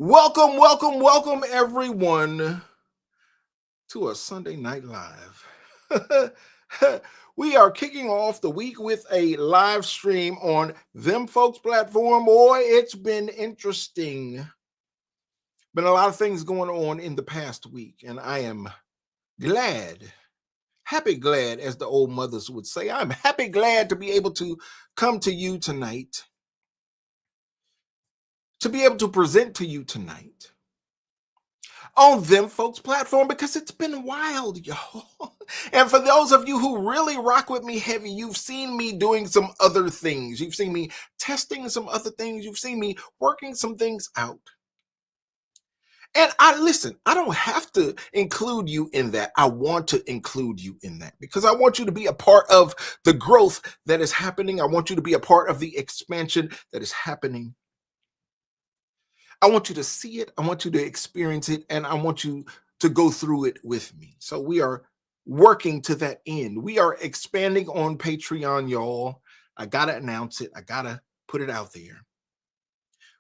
Welcome, welcome, welcome, everyone, to a Sunday Night Live. We are kicking off the week with a live stream on Them Folks platform. Boy, it's been interesting. Been a lot of things going on in the past week, and I am glad, happy glad, as the old mothers would say. I'm happy glad to be able to come to you tonight, to be able to present to you tonight on Them Folks platform, because it's been wild, y'all. And for those of you who really rock with me heavy, you've seen me doing some other things. You've seen me testing some other things. You've seen me working some things out. And I don't have to include you in that. I want to include you in that because I want you to be a part of the growth that is happening. I want you to be a part of the expansion that is happening. I want you to see it. I want you to experience it. And I want you to go through it with me. So we are working to that end. We are expanding on Patreon, y'all. I got to announce it. I got to put it out there.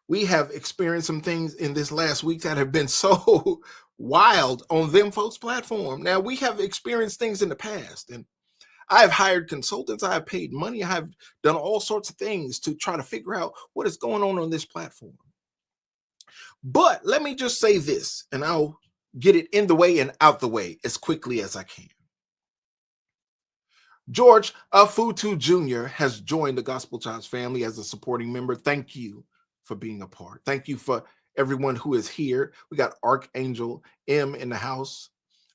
We have experienced some things in this last week that have been so wild on Them Folks platform. Now, we have experienced things in the past, and I have hired consultants. I have paid money. I have done all sorts of things to try to figure out what is going on this platform. But let me just say this, and I'll get it in the way and out the way as quickly as I can. George Afutu Jr. has joined the Gospel Chops family as a supporting member. Thank you for being a part. Thank you for everyone who is here. We got Archangel M in the house,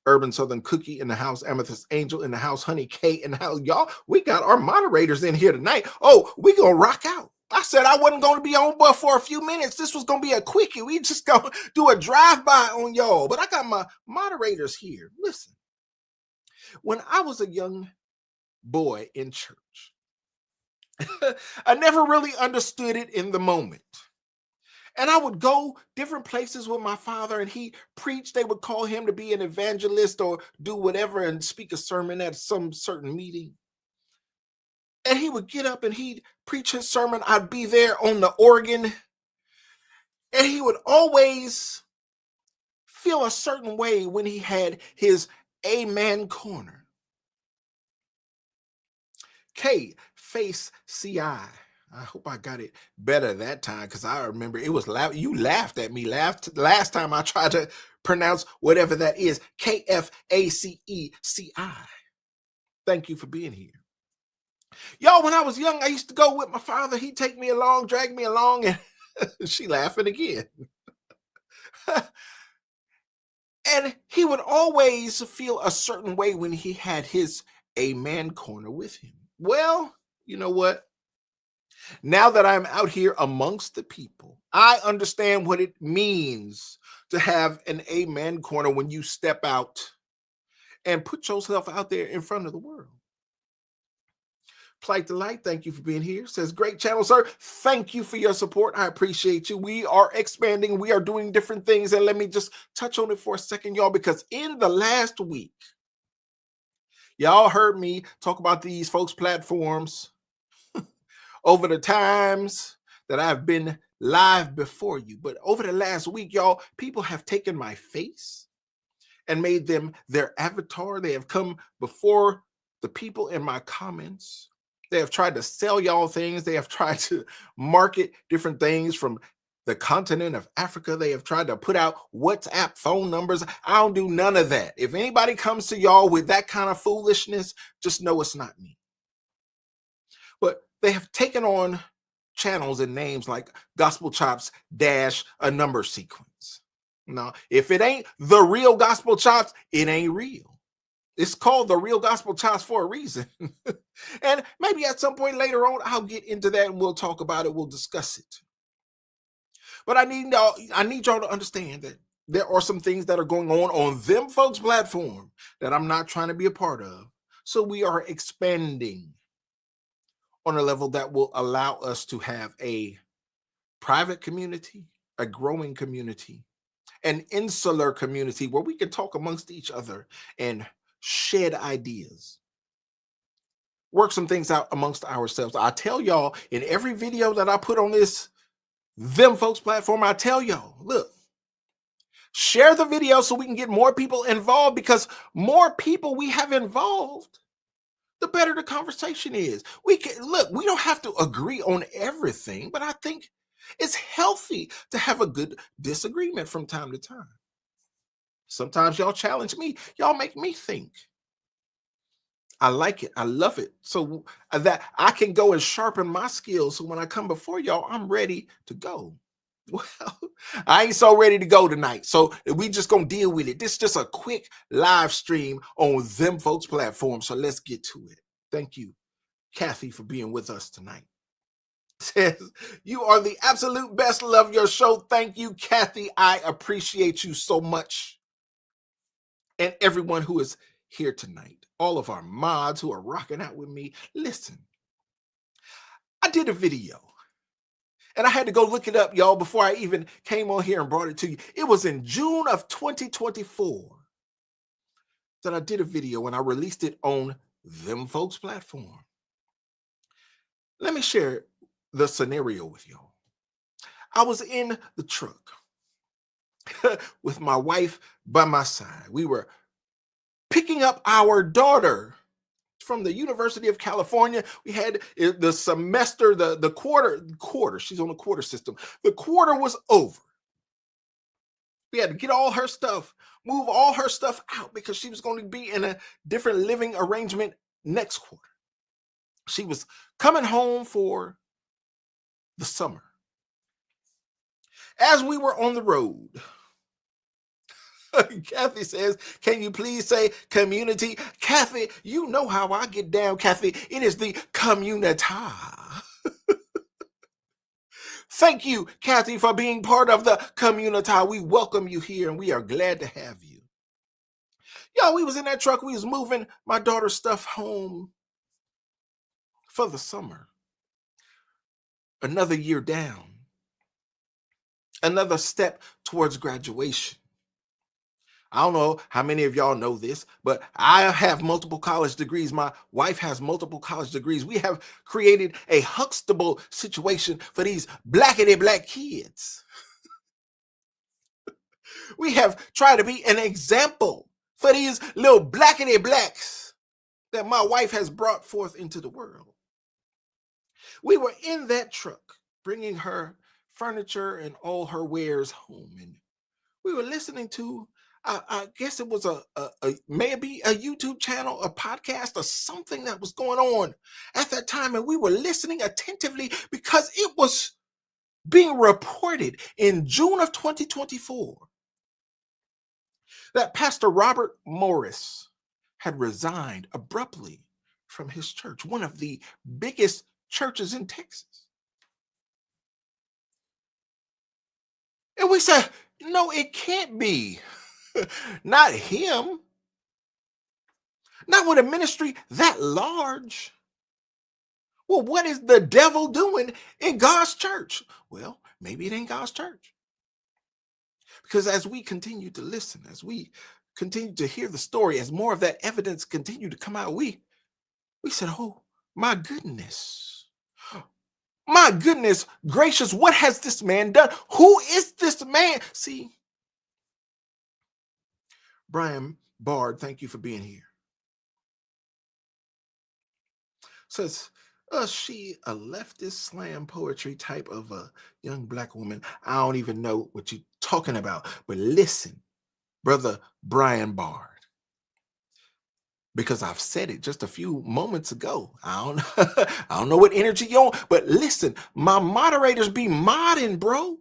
Urban Southern Cookie in the house, Amethyst Angel in the house, Honey K in the house. Y'all, we got our moderators in here tonight. Oh, we gonna rock out. I said I wasn't going to be on but for a few minutes. This was going to be a quickie. We just going to do a drive-by on y'all. But I got my moderators here. Listen, when I was a young boy in church, I never really understood it in the moment. And I would go different places with my father, and he preached. They would call him to be an evangelist or do whatever and speak a sermon at some certain meeting. And he would get up and he'd preach his sermon. I'd be there on the organ. And he would always feel a certain way when he had his Amen corner. K, face CI. I hope I got it better that time because I remember it was loud. You laughed at me last time I tried to pronounce whatever that is. KFACECI. Thank you for being here. Y'all, when I was young, I used to go with my father. He'd take me along, drag me along, and she laughing again. And he would always feel a certain way when he had his Amen corner with him. Well, you know what? Now that I'm out here amongst the people, I understand what it means to have an Amen corner when you step out and put yourself out there in front of the world. Plight Delight, thank you for being here. Says, great channel, sir. Thank you for your support. I appreciate you. We are expanding. We are doing different things. And let me just touch on it for a second, y'all, because in the last week, y'all heard me talk about these folks' platforms over the times that I've been live before you. But over the last week, y'all, people have taken my face and made them their avatar. They have come before the people in my comments. They have tried to sell y'all things. They have tried to market different things from the continent of Africa. They have tried to put out WhatsApp phone numbers. I don't do none of that. If anybody comes to y'all with that kind of foolishness, just know it's not me. But they have taken on channels and names like Gospel Chops dash a number sequence. Now, if it ain't the real Gospel Chops, it ain't real. It's called the Real Gospel Chops for a reason. And maybe at some point later on, I'll get into that and we'll talk about it. We'll discuss it. But I need y'all to understand that there are some things that are going on Them Folks platform that I'm not trying to be a part of. So we are expanding on a level that will allow us to have a private community, a growing community, an insular community where we can talk amongst each other and shed ideas, work some things out amongst ourselves. I tell y'all in every video that I put on this Them Folks platform. I tell y'all, look, share the video so we can get more people involved, because more people we have involved, the better the conversation is. We can look, we don't have to agree on everything, but I think it's healthy to have a good disagreement from time to time. Sometimes y'all challenge me, y'all make me think. I like it. I love it. So that I can go and sharpen my skills. So when I come before y'all, I'm ready to go. Well, I ain't so ready to go tonight. So we just gonna deal with it. This is just a quick live stream on Them Folks platform. So let's get to it. Thank you, Kathy, for being with us tonight. Says, you are the absolute best. Love your show. Thank you, Kathy. I appreciate you so much. And everyone who is here tonight, all of our mods who are rocking out with me. Listen, I did a video and I had to go look it up, y'all, before I even came on here and brought it to you. It was in June of 2024 that I did a video and I released it on Them Folks platform. Let me share the scenario with y'all. I was in the truck with my wife by my side. We were picking up our daughter from the University of California. We had the semester, the quarter. She's on the quarter system. The quarter was over. We had to get all her stuff, move all her stuff out, because she was going to be in a different living arrangement next quarter. She was coming home for the summer. As we were on the road, Kathy says, can you please say community? Kathy, you know how I get down, Kathy. It is the community. Thank you, Kathy, for being part of the community. We welcome you here and we are glad to have you. Yo, we was in that truck. We was moving my daughter's stuff home for the summer. Another year down. Another step towards graduation. I don't know how many of y'all know this, but I have multiple college degrees. My wife has multiple college degrees. We have created a Huxtable situation for these blackity black kids. We have tried to be an example for these little blackity blacks that my wife has brought forth into the world. We were in that truck bringing her furniture and all her wares home, and we were listening to, I guess it was a maybe a YouTube channel, a podcast, or something that was going on at that time. And we were listening attentively because it was being reported in June of 2024 that Pastor Robert Morris had resigned abruptly from his church, one of the biggest churches in Texas. And we said, no, it can't be. Not him. Not with a ministry that large. Well, what is the devil doing in God's church? Well, maybe it ain't God's church. Because as we continue to listen, as we continue to hear the story, as more of that evidence continued to come out, we said, oh, my goodness. My goodness gracious, what has this man done? Who is this man? See, Brian Bard, thank you for being here. Says, she a leftist slam poetry type of a young black woman. I don't even know what you're talking about. But listen, brother Brian Bard, because I've said it just a few moments ago. I don't know what energy you're on, but listen, my moderators be modding, bro.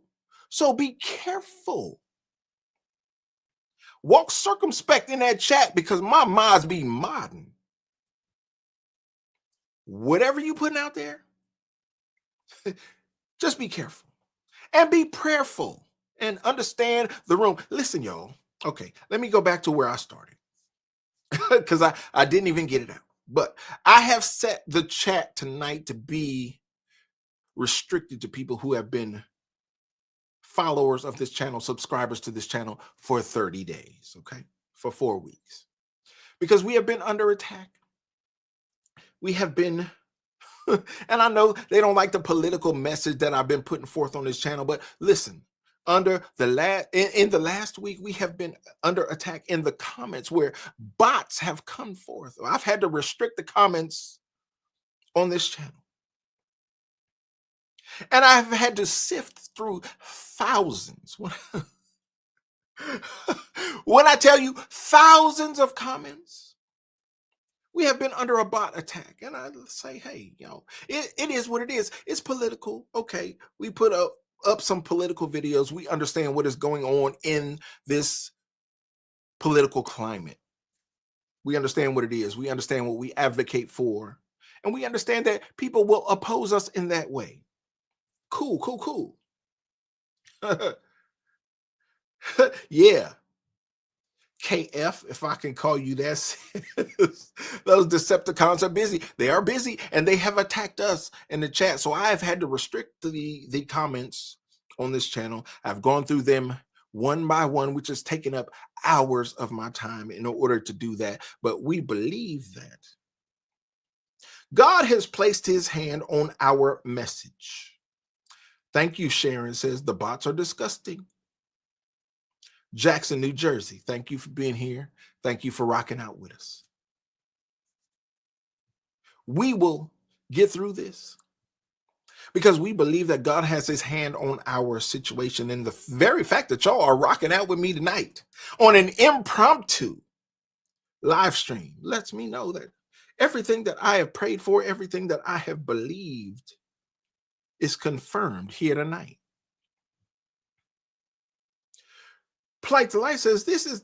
So be careful. Walk circumspect in that chat because my mods be modding. Whatever you putting out there, just be careful and be prayerful and understand the room. Listen, y'all. Okay, let me go back to where I started because I didn't even get it out. But I have set the chat tonight to be restricted to people who have been followers of this channel, subscribers to this channel for 30 days, okay? For 4 weeks. Because we have been under attack. We have been And I know they don't like the political message that I've been putting forth on this channel, but listen, under the last in the last week, we have been under attack in the comments where bots have come forth. I've had to restrict the comments on this channel. And I've had to sift through thousands. When I tell you thousands of comments, we have been under a bot attack. And I say, hey, it is what it is. It's political. Okay. We put up some political videos. We understand what is going on in this political climate. We understand what it is. We understand what we advocate for. And we understand that people will oppose us in that way. Cool, cool, cool. Yeah. KF, if I can call you that. Those Decepticons are busy. They are busy, and they have attacked us in the chat. So I have had to restrict the comments on this channel. I've gone through them one by one, which has taken up hours of my time in order to do that. But we believe that God has placed his hand on our message. Thank you, Sharon says the bots are disgusting. Jackson, New Jersey, thank you for being here. Thank you for rocking out with us. We will get through this because we believe that God has his hand on our situation. And the very fact that y'all are rocking out with me tonight on an impromptu live stream lets me know that everything that I have prayed for, everything that I have believed is confirmed here tonight. Plight to Life says, this is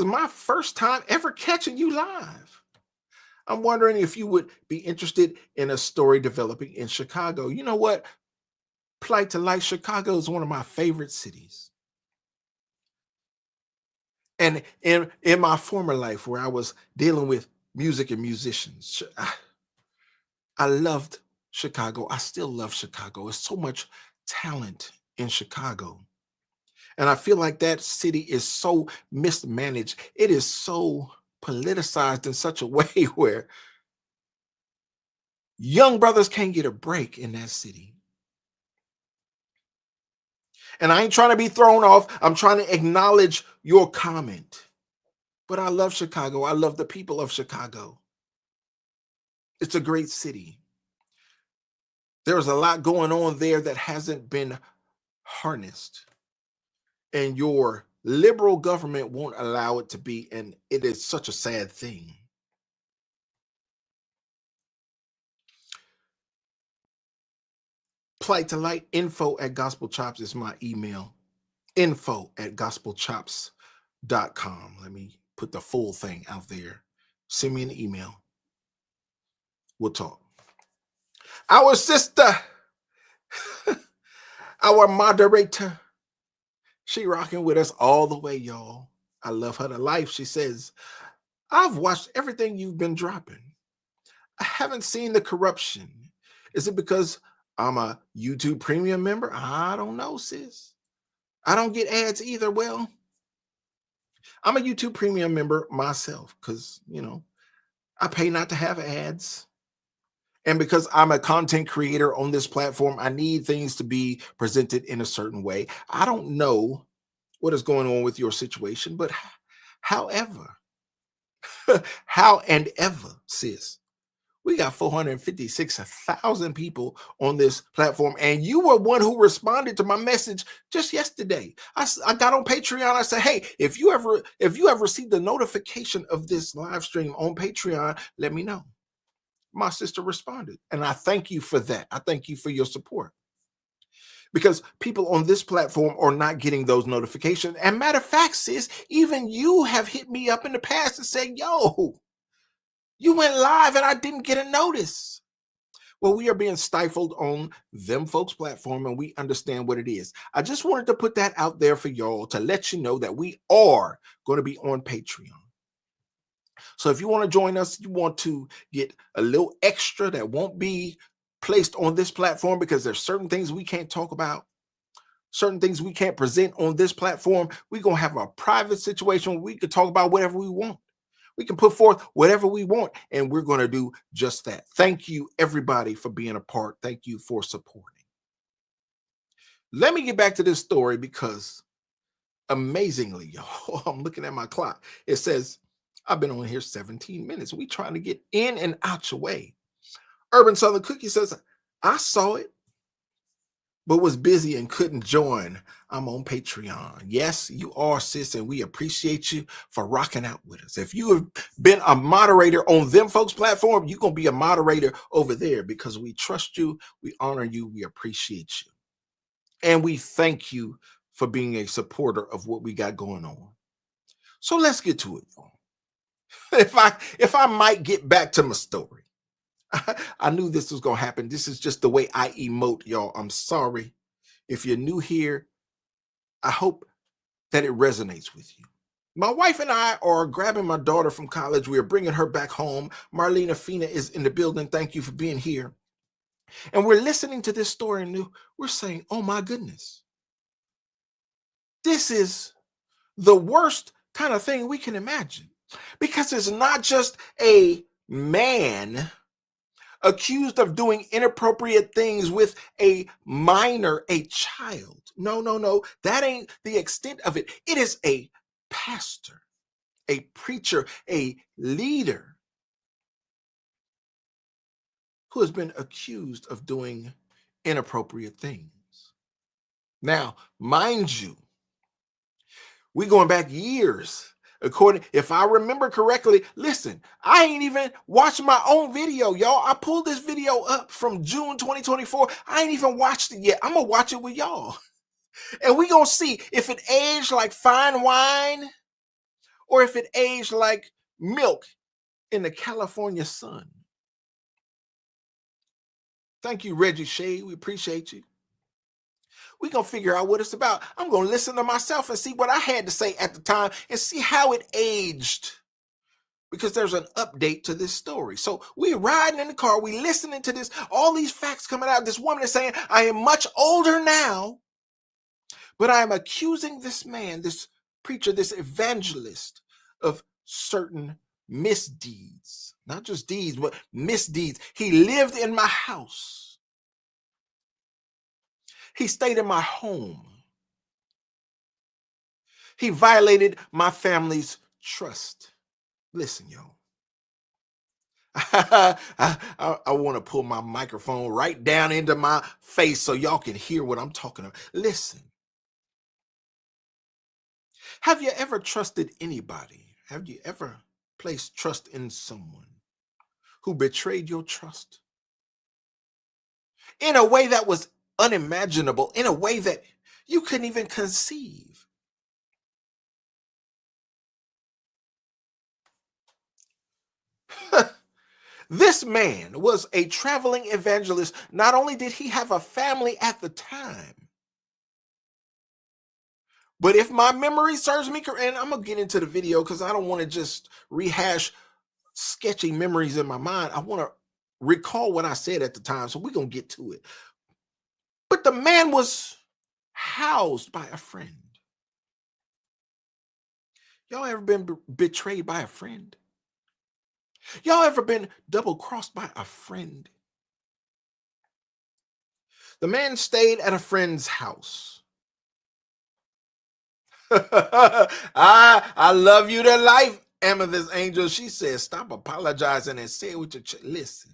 my first time ever catching you live. I'm wondering if you would be interested in a story developing in Chicago. You know what? Plight to Life, Chicago is one of my favorite cities. And in my former life where I was dealing with music and musicians, I loved Chicago. I still love Chicago. There's so much talent in Chicago. And I feel like that city is so mismanaged. It is so politicized in such a way where young brothers can't get a break in that city. And I ain't trying to be thrown off. I'm trying to acknowledge your comment. But I love Chicago. I love the people of Chicago. It's a great city. There's a lot going on there that hasn't been harnessed. And your liberal government won't allow it to be, and it is such a sad thing. Plight to Light, info@gospelchops is my email. info@gospelchops.com. Let me put the full thing out there. Send me an email. We'll talk. Our sister, our moderator, she rocking with us all the way, y'all. I love her to life. She says, I've watched everything you've been dropping. I haven't seen the corruption. Is it because I'm a YouTube premium member? I don't know, sis. I don't get ads either. Well, I'm a YouTube premium member myself because, I pay not to have ads. And because I'm a content creator on this platform, I need things to be presented in a certain way. I don't know what is going on with your situation, but however, how and ever, sis, we got 456,000 people on this platform, and you were one who responded to my message just yesterday. I got on Patreon. I said, hey, if you have received the notification of this live stream on Patreon, let me know. My sister responded, and I thank you for that. I thank you for your support, because people on this platform are not getting those notifications. And matter of fact, sis, even you have hit me up in the past and said, yo, you went live and I didn't get a notice. Well, we are being stifled on them folks' platform, and we understand what it is. I just wanted to put that out there for y'all to let you know that we are going to be on Patreon. So if you want to join us, you want to get a little extra that won't be placed on this platform, because there's certain things we can't talk about, certain things we can't present on this platform. We're going to have a private situation where we can talk about whatever we want. We can put forth whatever we want, and we're going to do just that. Thank you, everybody, for being a part. Thank you for supporting. Let me get back to this story because amazingly, y'all, I'm looking at my clock. It says I've been on here 17 minutes. We trying to get in and out your way. Urban Southern Cookie says, I saw it, but was busy and couldn't join. I'm on Patreon. Yes, you are, sis, and we appreciate you for rocking out with us. If you have been a moderator on them folks platform, you're going to be a moderator over there because we trust you, we honor you, we appreciate you. And we thank you for being a supporter of what we got going on. So let's get to it, y'all. If I might get back to my story. I knew this was going to happen. This is just the way I emote, y'all. I'm sorry. If you're new here, I hope that it resonates with you. My wife and I are grabbing my daughter from college. We are bringing her back home. Marlena Fina is in the building. Thank you for being here. And we're listening to this story and we're saying, oh my goodness. This is the worst kind of thing we can imagine. Because it's not just a man accused of doing inappropriate things with a minor, a child. No. That ain't the extent of it. It is a pastor, a preacher, a leader who has been accused of doing inappropriate things. Now, mind you, we're going back years. If I remember correctly, listen, I ain't even watched my own video, y'all. I pulled this video up from June 2024. I ain't even watched it yet. I'm going to watch it with y'all. And we're going to see if it aged like fine wine or if it aged like milk in the California sun. Thank you, Reggie Shea. We appreciate you. We're going to figure out what it's about. I'm going to listen to myself and see what I had to say at the time and see how it aged. Because there's an update to this story. So we're riding in the car. We listening to this. All these facts coming out. This woman is saying, I am much older now, but I am accusing this man, this preacher, this evangelist of certain misdeeds. Not just deeds, but misdeeds. He lived in my house. He stayed in my home. He violated my family's trust. Listen, y'all. I want to pull my microphone right down into my face so y'all can hear what I'm talking about. Listen. Have you ever trusted anybody? Have you ever placed trust in someone who betrayed your trust? In a way that was unimaginable, in a way that you couldn't even conceive. This man was a traveling evangelist. Not only did he have a family at the time, but if my memory serves me correct, and I'm going to get into the video because I don't want to just rehash sketchy memories in my mind. I want to recall what I said at the time, so we're going to get to it. But the man was housed by a friend. Y'all ever been betrayed by a friend? Y'all ever been double-crossed by a friend? The man stayed at a friend's house. I love you to life, Amethyst Angel. She says, stop apologizing and say it with your listen.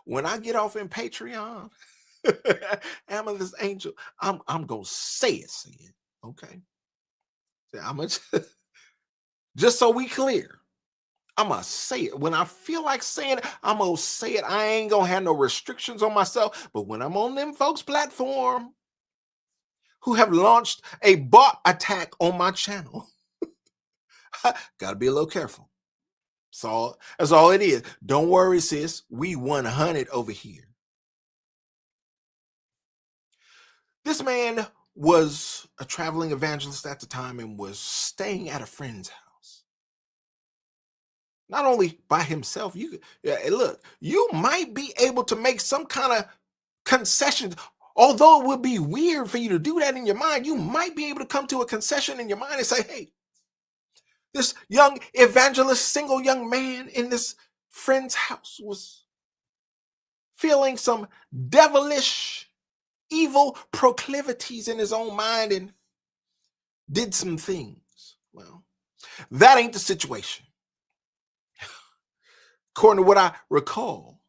When I get off in Patreon, Amethyst Angel, I'm gonna say it. Okay. I'm gonna just so we clear. I'm gonna say it. When I feel like saying it, I'm gonna say it. I ain't gonna have no restrictions on myself. But when I'm on them folks' platform who have launched a bot attack on my channel, gotta be a little careful. That's all it is. Don't worry, sis. We 100 over here. This man was a traveling evangelist at the time and was staying at a friend's house. Not only by himself, look, you might be able to make some kind of concessions. Although it would be weird for you to do that in your mind, you might be able to come to a concession in your mind and say, hey, This young evangelist, single young man in this friend's house was feeling some devilish, evil proclivities in his own mind and did some things. Well, that ain't the situation. According to what I recall,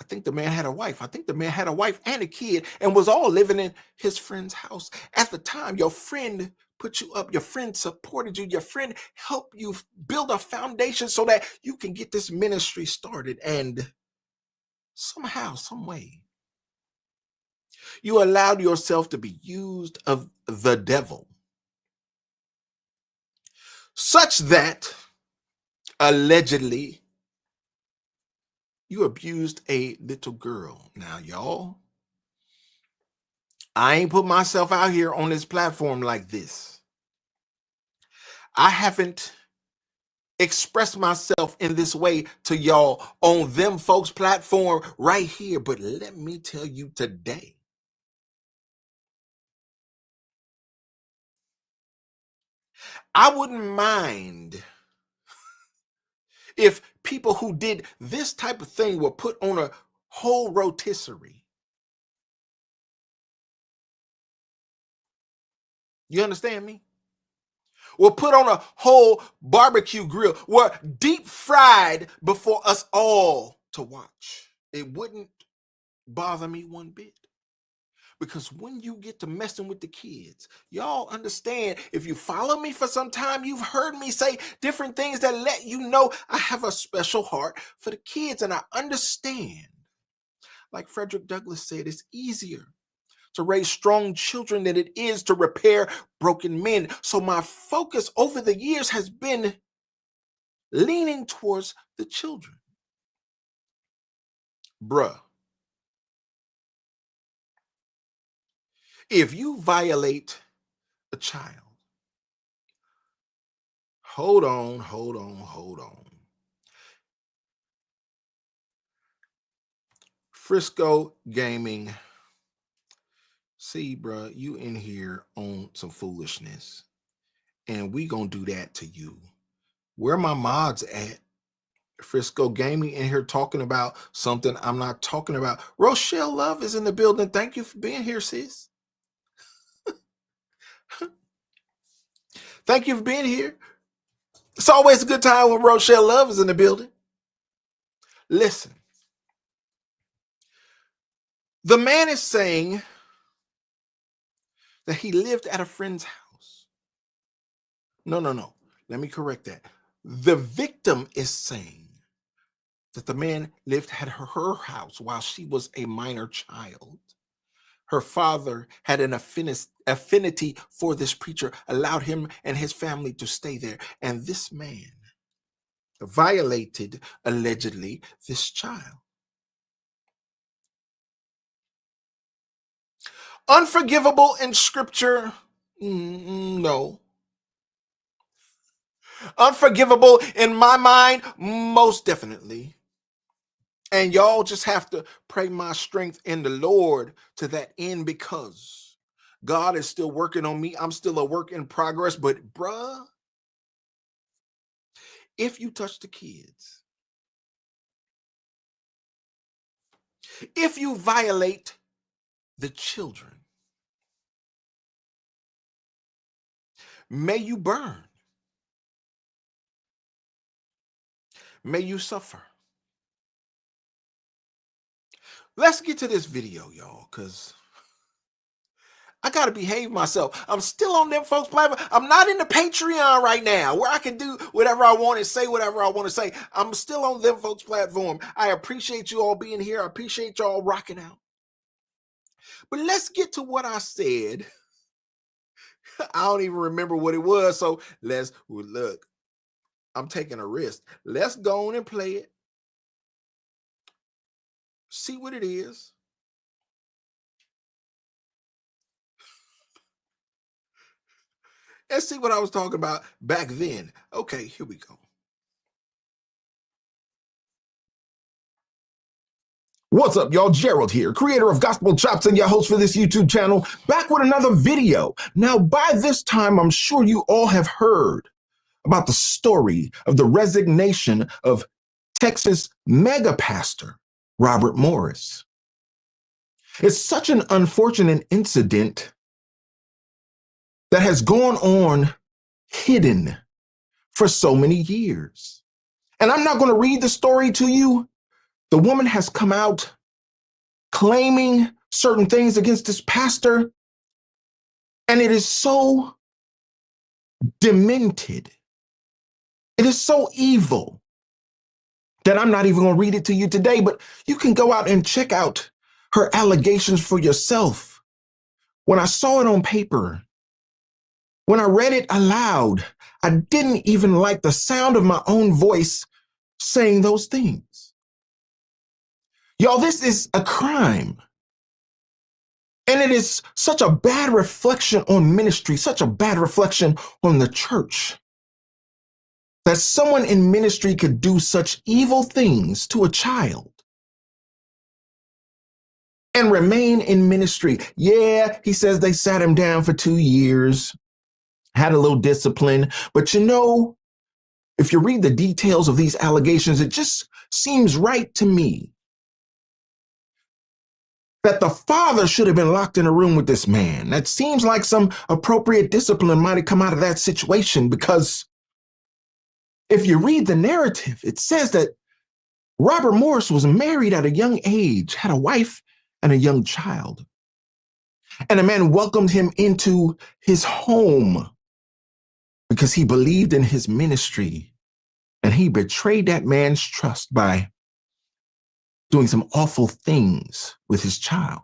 I think the man had a wife. I think the man had a wife and a kid and was all living in his friend's house. At the time, your friend put you up. Your friend supported you. Your friend helped you build a foundation so that you can get this ministry started. And somehow, some way, you allowed yourself to be used of the devil, such that allegedly you abused a little girl. Now, y'all, I ain't put myself out here on this platform like this. I haven't expressed myself in this way to y'all on them folks platform right here. But let me tell you today, I wouldn't mind if people who did this type of thing were put on a whole rotisserie. You understand me? Were put on a whole barbecue grill, were deep fried before us all to watch. It wouldn't bother me one bit. Because when you get to messing with the kids, y'all understand, if you follow me for some time, you've heard me say different things that let you know I have a special heart for the kids. And I understand, like Frederick Douglass said, it's easier to raise strong children than it is to repair broken men. So my focus over the years has been leaning towards the children. Bruh, if you violate a child, hold on. Frisco Gaming, see, bruh, you in here on some foolishness, and we gonna do that to you. Where my mods at? Frisco Gaming in here talking about something I'm not talking about. Rochelle Love is in the building. Thank you for being here, sis. Thank you for being here. It's always a good time when Rochelle Love is in the building. Listen, the man is saying that he lived at a friend's house. No. Let me correct that. The victim is saying that the man lived at her house while she was a minor child. Her father had an affinity for this preacher, allowed him and his family to stay there. And this man violated, allegedly, this child. Unforgivable in scripture? No. Unforgivable in my mind? Most definitely. And y'all just have to pray my strength in the Lord to that end, because God is still working on me. I'm still a work in progress. But bruh, if you touch the kids, if you violate the children, may you burn. May you suffer. Let's get to this video, y'all, because I got to behave myself. I'm still on them folks' platform. I'm not in the Patreon right now where I can do whatever I want and say whatever I want to say. I'm still on them folks' platform. I appreciate you all being here. I appreciate y'all rocking out. But let's get to what I said. I don't even remember what it was. So look, I'm taking a risk. Let's go on and play it. See what it is. Let's see what I was talking about back then. Okay, here we go. What's up, y'all? Gerald here, creator of Gospel Chops and your host for this YouTube channel, back with another video. Now, by this time, I'm sure you all have heard about the story of the resignation of Texas mega pastor Robert Morris. It's such an unfortunate incident that has gone on hidden for so many years. And I'm not going to read the story to you. The woman has come out claiming certain things against this pastor, and it is so demented. It is so evil that I'm not even going to read it to you today, but you can go out and check out her allegations for yourself. When I saw it on paper, when I read it aloud, I didn't even like the sound of my own voice saying those things. Y'all, this is a crime. And it is such a bad reflection on ministry, such a bad reflection on the church, that someone in ministry could do such evil things to a child and remain in ministry. Yeah, he says they sat him down for 2 years, had a little discipline. But if you read the details of these allegations, it just seems right to me that the father should have been locked in a room with this man. That seems like some appropriate discipline might have come out of that situation, because if you read the narrative, it says that Robert Morris was married at a young age, had a wife and a young child. And a man welcomed him into his home because he believed in his ministry. And he betrayed that man's trust by doing some awful things with his child.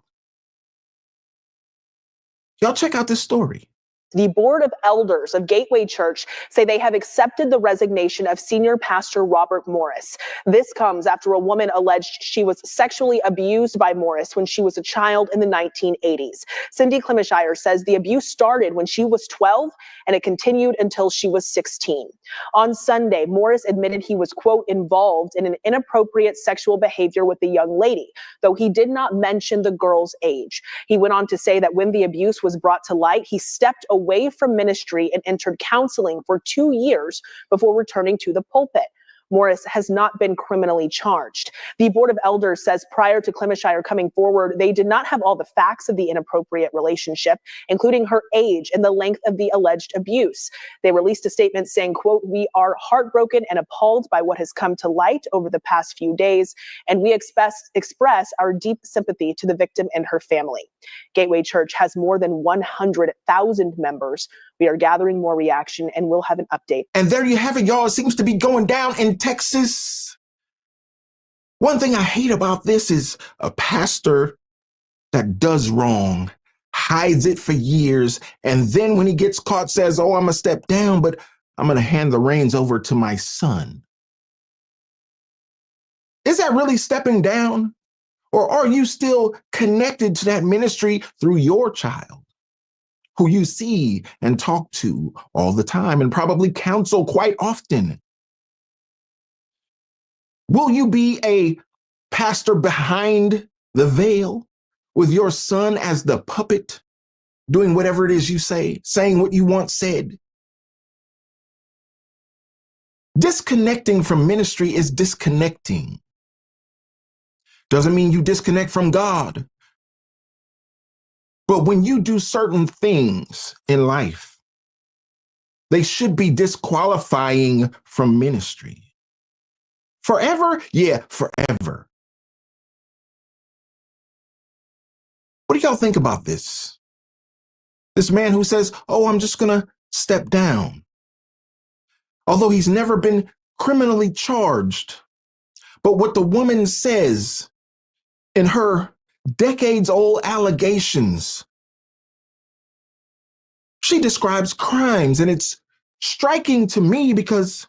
Y'all check out this story. The board of elders of Gateway Church say they have accepted the resignation of senior pastor Robert Morris. This comes after a woman alleged she was sexually abused by Morris when she was a child in the 1980s. Cindy Clemishire says the abuse started when she was 12 and it continued until she was 16. On Sunday, Morris admitted he was, quote, involved in an inappropriate sexual behavior with the young lady, though he did not mention the girl's age. He went on to say that when the abuse was brought to light, he stepped away from ministry and entered counseling for 2 years before returning to the pulpit. Morris has not been criminally charged. The Board of Elders says prior to Clemishire coming forward, they did not have all the facts of the inappropriate relationship, including her age and the length of the alleged abuse. They released a statement saying, quote, "We are heartbroken and appalled by what has come to light over the past few days, and we express our deep sympathy to the victim and her family." Gateway Church has more than 100,000 members. We are gathering more reaction and we'll have an update. And there you have it, y'all. It seems to be going down in Texas. One thing I hate about this is a pastor that does wrong, hides it for years, and then when he gets caught says, "Oh, I'm going to step down, but I'm going to hand the reins over to my son." Is that really stepping down? Or are you still connected to that ministry through your child, who you see and talk to all the time and probably counsel quite often? Will you be a pastor behind the veil with your son as the puppet, doing whatever it is you say, saying what you want said? Disconnecting from ministry is disconnecting. Doesn't mean you disconnect from God. But when you do certain things in life, they should be disqualifying from ministry. Forever? Yeah, forever. What do y'all think about this? This man who says, "Oh, I'm just going to step down." Although he's never been criminally charged. But what the woman says in her decades-old allegations, she describes crimes, and it's striking to me because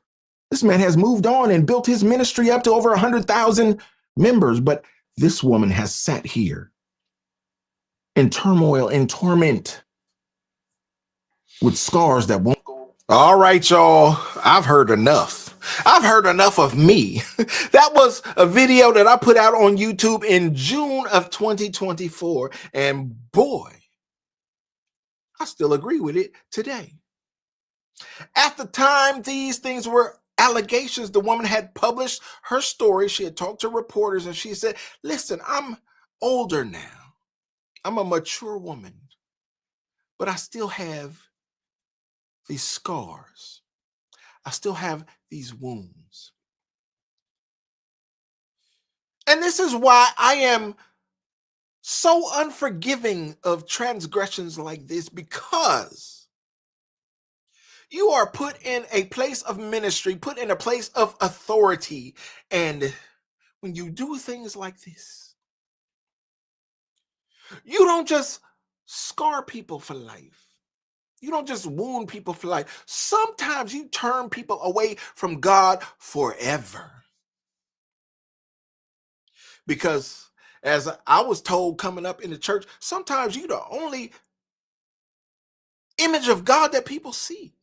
this man has moved on and built his ministry up to over 100,000 members. But this woman has sat here in turmoil, in torment, with scars that won't go. All right, y'all. I've heard enough. I've heard enough of me. That was a video that I put out on YouTube in June of 2024. And boy, I still agree with it today. At the time these things were allegations, the woman had published her story. She had talked to reporters and she said, listen, I'm older now. I'm a mature woman, but I still have these scars. I still have these wounds. And this is why I am so unforgiving of transgressions like this, because you are put in a place of ministry, put in a place of authority. And when you do things like this, you don't just scar people for life. You don't just wound people for life. Sometimes you turn people away from God forever. Because as I was told coming up in the church, sometimes you're the only image of God that people see.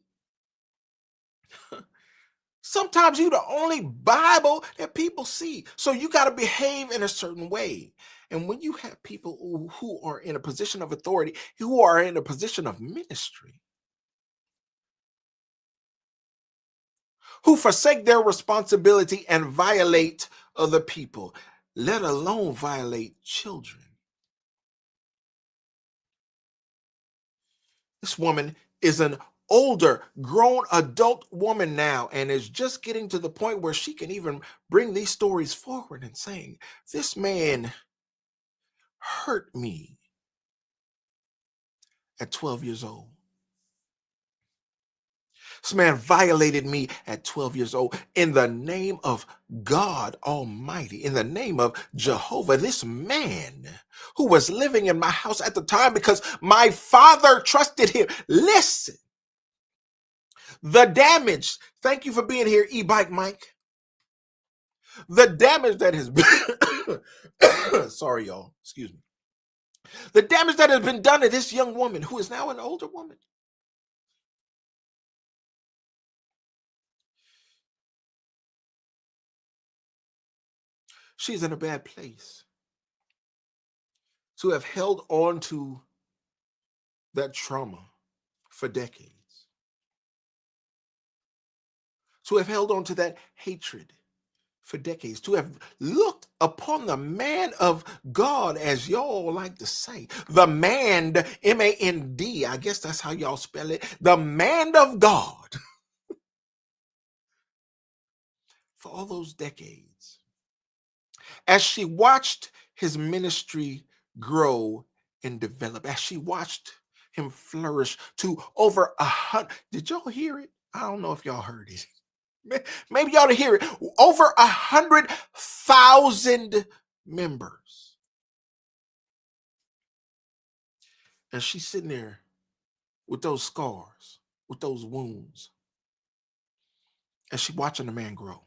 Sometimes you're the only Bible that people see. So you got to behave in a certain way. And when you have people who are in a position of authority, who are in a position of ministry, who forsake their responsibility and violate other people, let alone violate children. This woman is an older, grown adult woman now and is just getting to the point where she can even bring these stories forward and saying, this man hurt me at 12 years old. This man violated me at 12 years old. In the name of God Almighty, in the name of Jehovah, this man who was living in my house at the time because my father trusted him. Listen, the damage, thank you for being here, e-bike Mike. The damage that has been, sorry y'all, excuse me. The damage that has been done to this young woman who is now an older woman. She's in a bad place. To have held on to that trauma for decades, to have held on to that hatred for decades, to have looked upon the man of God, as y'all like to say, the man, M-A-N-D, I guess that's how y'all spell it, the man of God, for all those decades. As she watched his ministry grow and develop, as she watched him flourish to over 100, did y'all hear it? I don't know if y'all heard it. Maybe y'all to hear it. Over 100,000 members. And she's sitting there with those scars, with those wounds. And she's watching the man grow.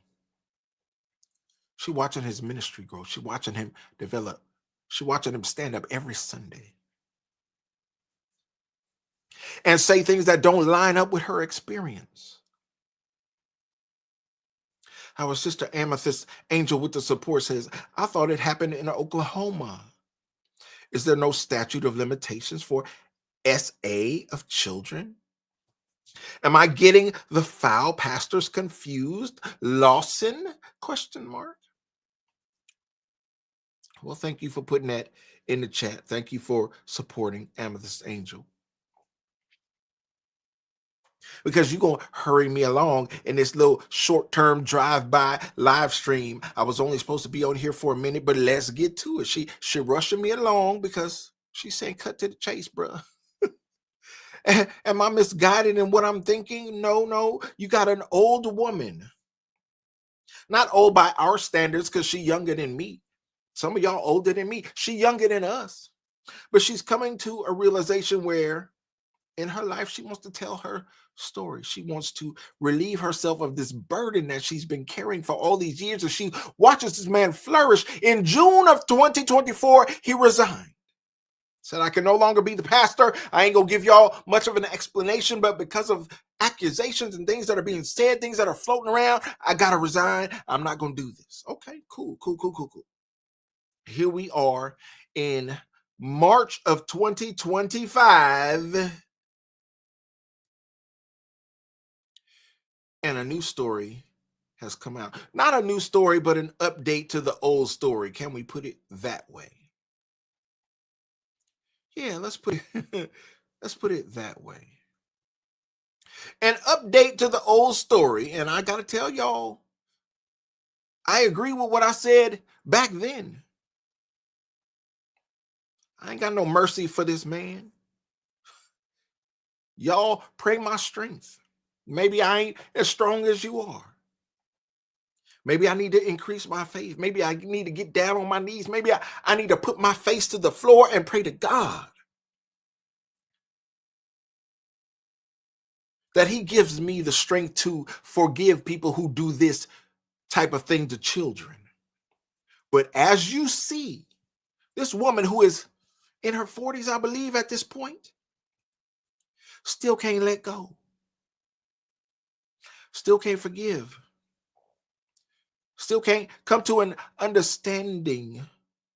She's watching his ministry grow. She's watching him develop. She's watching him stand up every Sunday and say things that don't line up with her experience. Our sister Amethyst Angel with the support says, I thought it happened in Oklahoma. Is there no statute of limitations for SA of children? Am I getting the foul pastors confused? Lawson? Question mark. Well, thank you for putting that in the chat. Thank you for supporting Amethyst Angel. Because you're going to hurry me along in this little short-term drive-by live stream. I was only supposed to be on here for a minute, but let's get to it. She rushing me along because she's saying cut to the chase, bro. Am I misguided in what I'm thinking? No. You got an old woman. Not old by our standards because she's younger than me. Some of y'all older than me. She's younger than us. But she's coming to a realization where in her life, she wants to tell her story. She wants to relieve herself of this burden that she's been carrying for all these years. As she watches this man flourish. In June of 2024, he resigned. Said, I can no longer be the pastor. I ain't gonna give y'all much of an explanation, but because of accusations and things that are being said, things that are floating around, I gotta resign. I'm not gonna do this. Okay, cool. Here we are in March of 2025. And a new story has come out. Not a new story, but an update to the old story. Can we put it that way? Yeah, let's put it let's put it that way. An update to the old story, and I got to tell y'all, I agree with what I said back then. I ain't got no mercy for this man. Y'all pray my strength. Maybe I ain't as strong as you are. Maybe I need to increase my faith. Maybe I need to get down on my knees. Maybe I need to put my face to the floor and pray to God that he gives me the strength to forgive people who do this type of thing to children. But as you see, this woman who is in her 40s, I believe, at this point, still can't let go. Still can't forgive. Still can't come to an understanding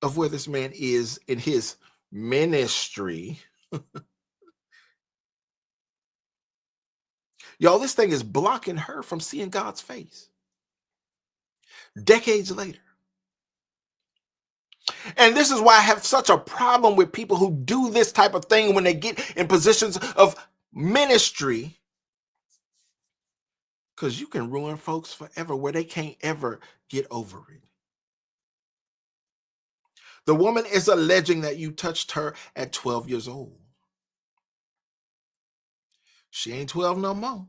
of where this man is in his ministry. Y'all, this thing is blocking her from seeing God's face decades later. And this is why I have such a problem with people who do this type of thing when they get in positions of ministry, because you can ruin folks forever where they can't ever get over it. The woman is alleging that you touched her at 12 years old. She ain't 12 no more.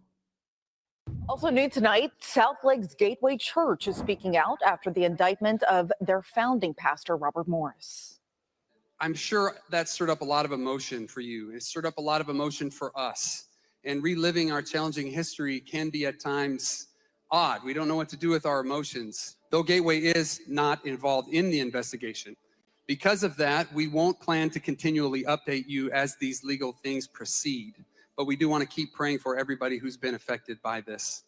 Also new tonight, South Lake's Gateway Church is speaking out after the indictment of their founding pastor, Robert Morris. I'm sure that stirred up a lot of emotion for you. It stirred up a lot of emotion for us. And reliving our challenging history can be at times odd. We don't know what to do with our emotions, though Gateway is not involved in the investigation. Because of that, we won't plan to continually update you as these legal things proceed. But we do want to keep praying for everybody who's been affected by this.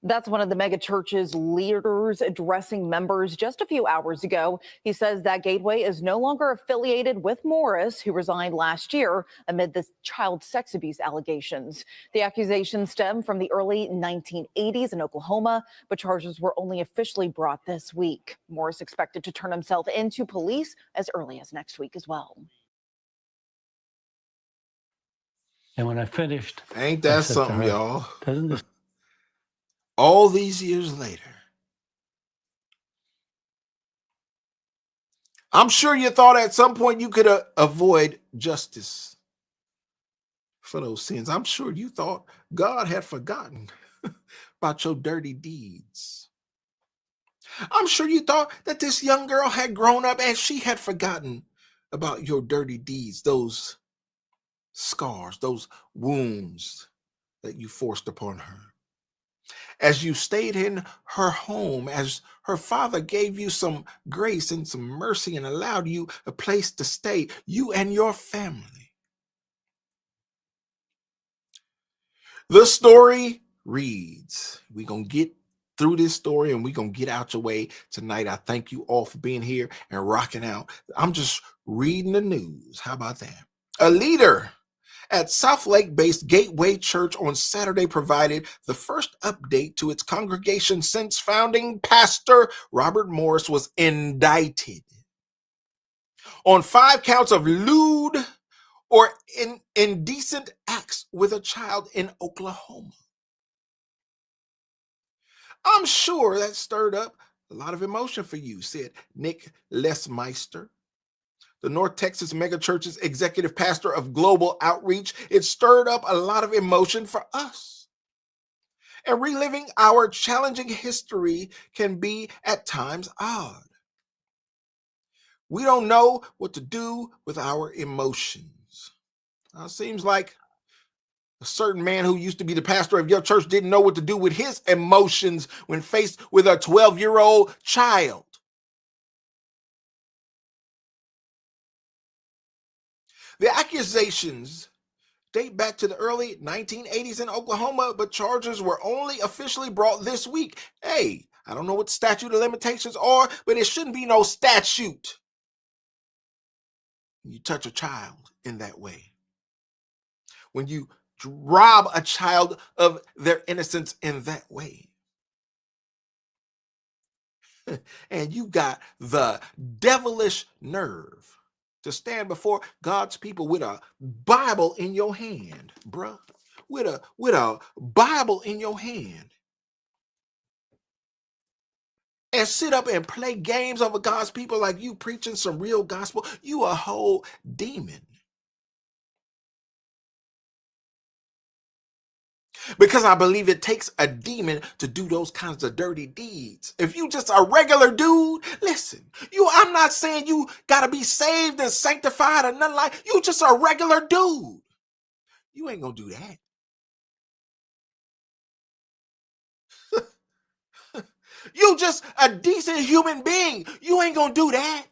That's one of the megachurch's leaders addressing members just a few hours ago. He says that Gateway is no longer affiliated with Morris, who resigned last year amid the child sex abuse allegations. The accusations stem from the early 1980s in Oklahoma, but charges were only officially brought this week. Morris expected to turn himself into police as early as next week as well. And when I finished, Ain't I that said to something, her, y'all? Doesn't this All these years later, I'm sure you thought at some point you could avoid justice for those sins. I'm sure you thought God had forgotten about your dirty deeds. I'm sure you thought that this young girl had grown up and she had forgotten about your dirty deeds, those scars, those wounds that you forced upon her. As you stayed in her home, as her father gave you some grace and some mercy and allowed you a place to stay, you and your family. The story reads, we're going to get through this story and we're going to get out your way tonight. I thank you all for being here and rocking out. I'm just reading the news. How about that? A leader at South Lake-based Gateway Church on Saturday provided the first update to its congregation since founding pastor Robert Morris was indicted on 5 counts of lewd or indecent acts with a child in Oklahoma. I'm sure that stirred up a lot of emotion for you, said Nick Lesmeister, the North Texas megachurch's executive pastor of global outreach. It stirred up a lot of emotion for us. And reliving our challenging history can be at times odd. We don't know what to do with our emotions. Now, it seems like a certain man who used to be the pastor of your church didn't know what to do with his emotions when faced with a 12-year-old child. The accusations date back to the early 1980s in Oklahoma, but charges were only officially brought this week. Hey, I don't know what the statute of limitations are, but it shouldn't be no statute when you touch a child in that way. When you rob a child of their innocence in that way. And you got the devilish nerve to stand before God's people with a Bible in your hand, bruh. With a Bible in your hand. And sit up and play games over God's people like you preaching some real gospel. You a whole demon. Because I believe it takes a demon to do those kinds of dirty deeds. If you just a regular dude, listen, I'm not saying you gotta be saved and sanctified or nothing like. You just a regular dude. You ain't gonna do that. You just a decent human being. You ain't gonna do that.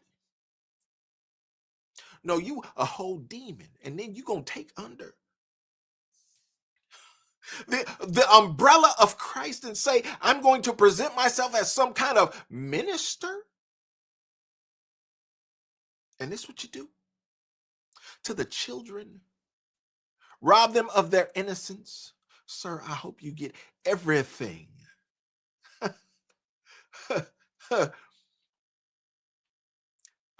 No, you a whole demon, and then you gonna take under the umbrella of Christ and say, I'm going to present myself as some kind of minister. And this is what you do to the children. Rob them of their innocence. Sir, I hope you get everything.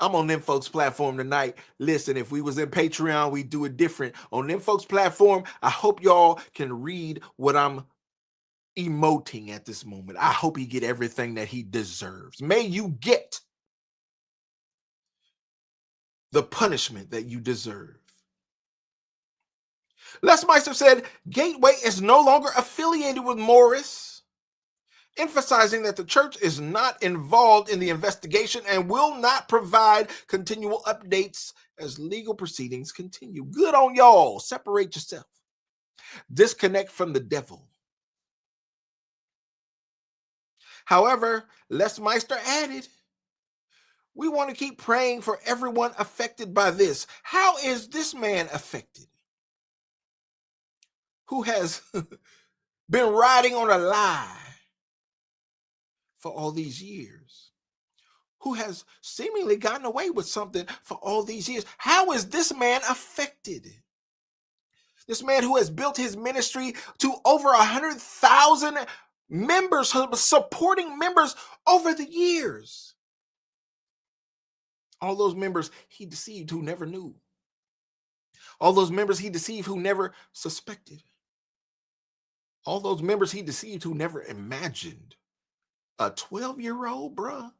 I'm on them folks platform tonight. Listen, if we was in Patreon, we do it different. On them folks platform, I hope y'all can read what I'm emoting at this moment. I hope he get everything that he deserves. May you get the punishment that you deserve. Les Meister said, Gateway is no longer affiliated with Morris, emphasizing that the church is not involved in the investigation and will not provide continual updates as legal proceedings continue. Good on y'all. Separate yourself. Disconnect from the devil. However, Les Meister added, we want to keep praying for everyone affected by this. How is this man affected? Who has been riding on a lie for all these years, who has seemingly gotten away with something for all these years. How is this man affected? This man who has built his ministry to over 100,000 members, supporting members over the years. All those members he deceived who never knew. All those members he deceived who never suspected. All those members he deceived who never imagined. A 12-year-old, bruh.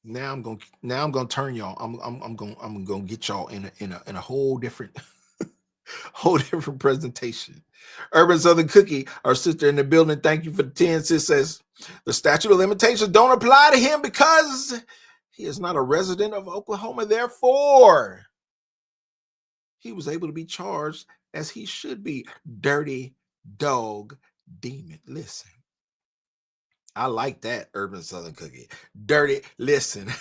Now I'm gonna turn y'all. I'm gonna get y'all in a whole different whole different presentation. Urban Southern Cookie, our sister in the building. Thank you for the 10. Sis says the statute of limitations don't apply to him because he is not a resident of Oklahoma. Therefore, he was able to be charged as he should be. Dirty dog demon. Listen. I like that, Urban Southern Cookie. Dirty, listen.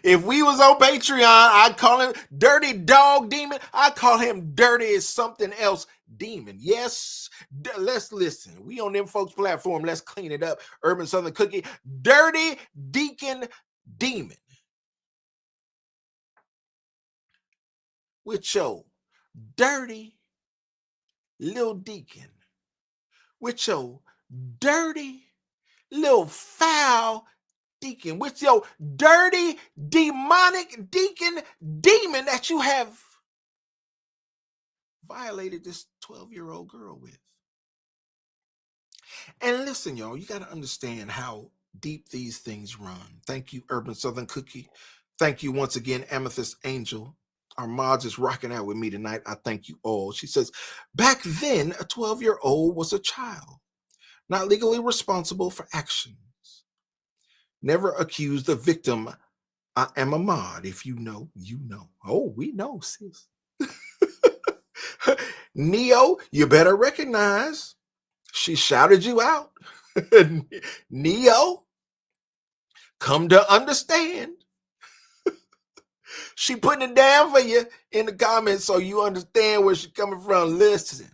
If we was on Patreon, I'd call him Dirty Dog Demon. I call him Dirty as something else Demon. Yes, let's listen. We on them folks platform. Let's clean it up. Urban Southern Cookie, Dirty Deacon Demon. With your dirty little deacon. With your dirty little foul deacon, with your dirty demonic deacon demon that you have violated this 12-year-old girl with. And listen, y'all, you got to understand how deep these things run. Thank you, Urban Southern Cookie. Thank you once again, Amethyst Angel. Our mods is rocking out with me tonight. I thank you all. She says, back then, a 12-year-old was a child, not legally responsible for actions. Never accuse the victim. I am a mod. If you know, you know. Oh, we know, sis. Neo, you better recognize. She shouted you out. Neo, come to understand. She putting it down for you in the comments so you understand where she's coming from. Listen,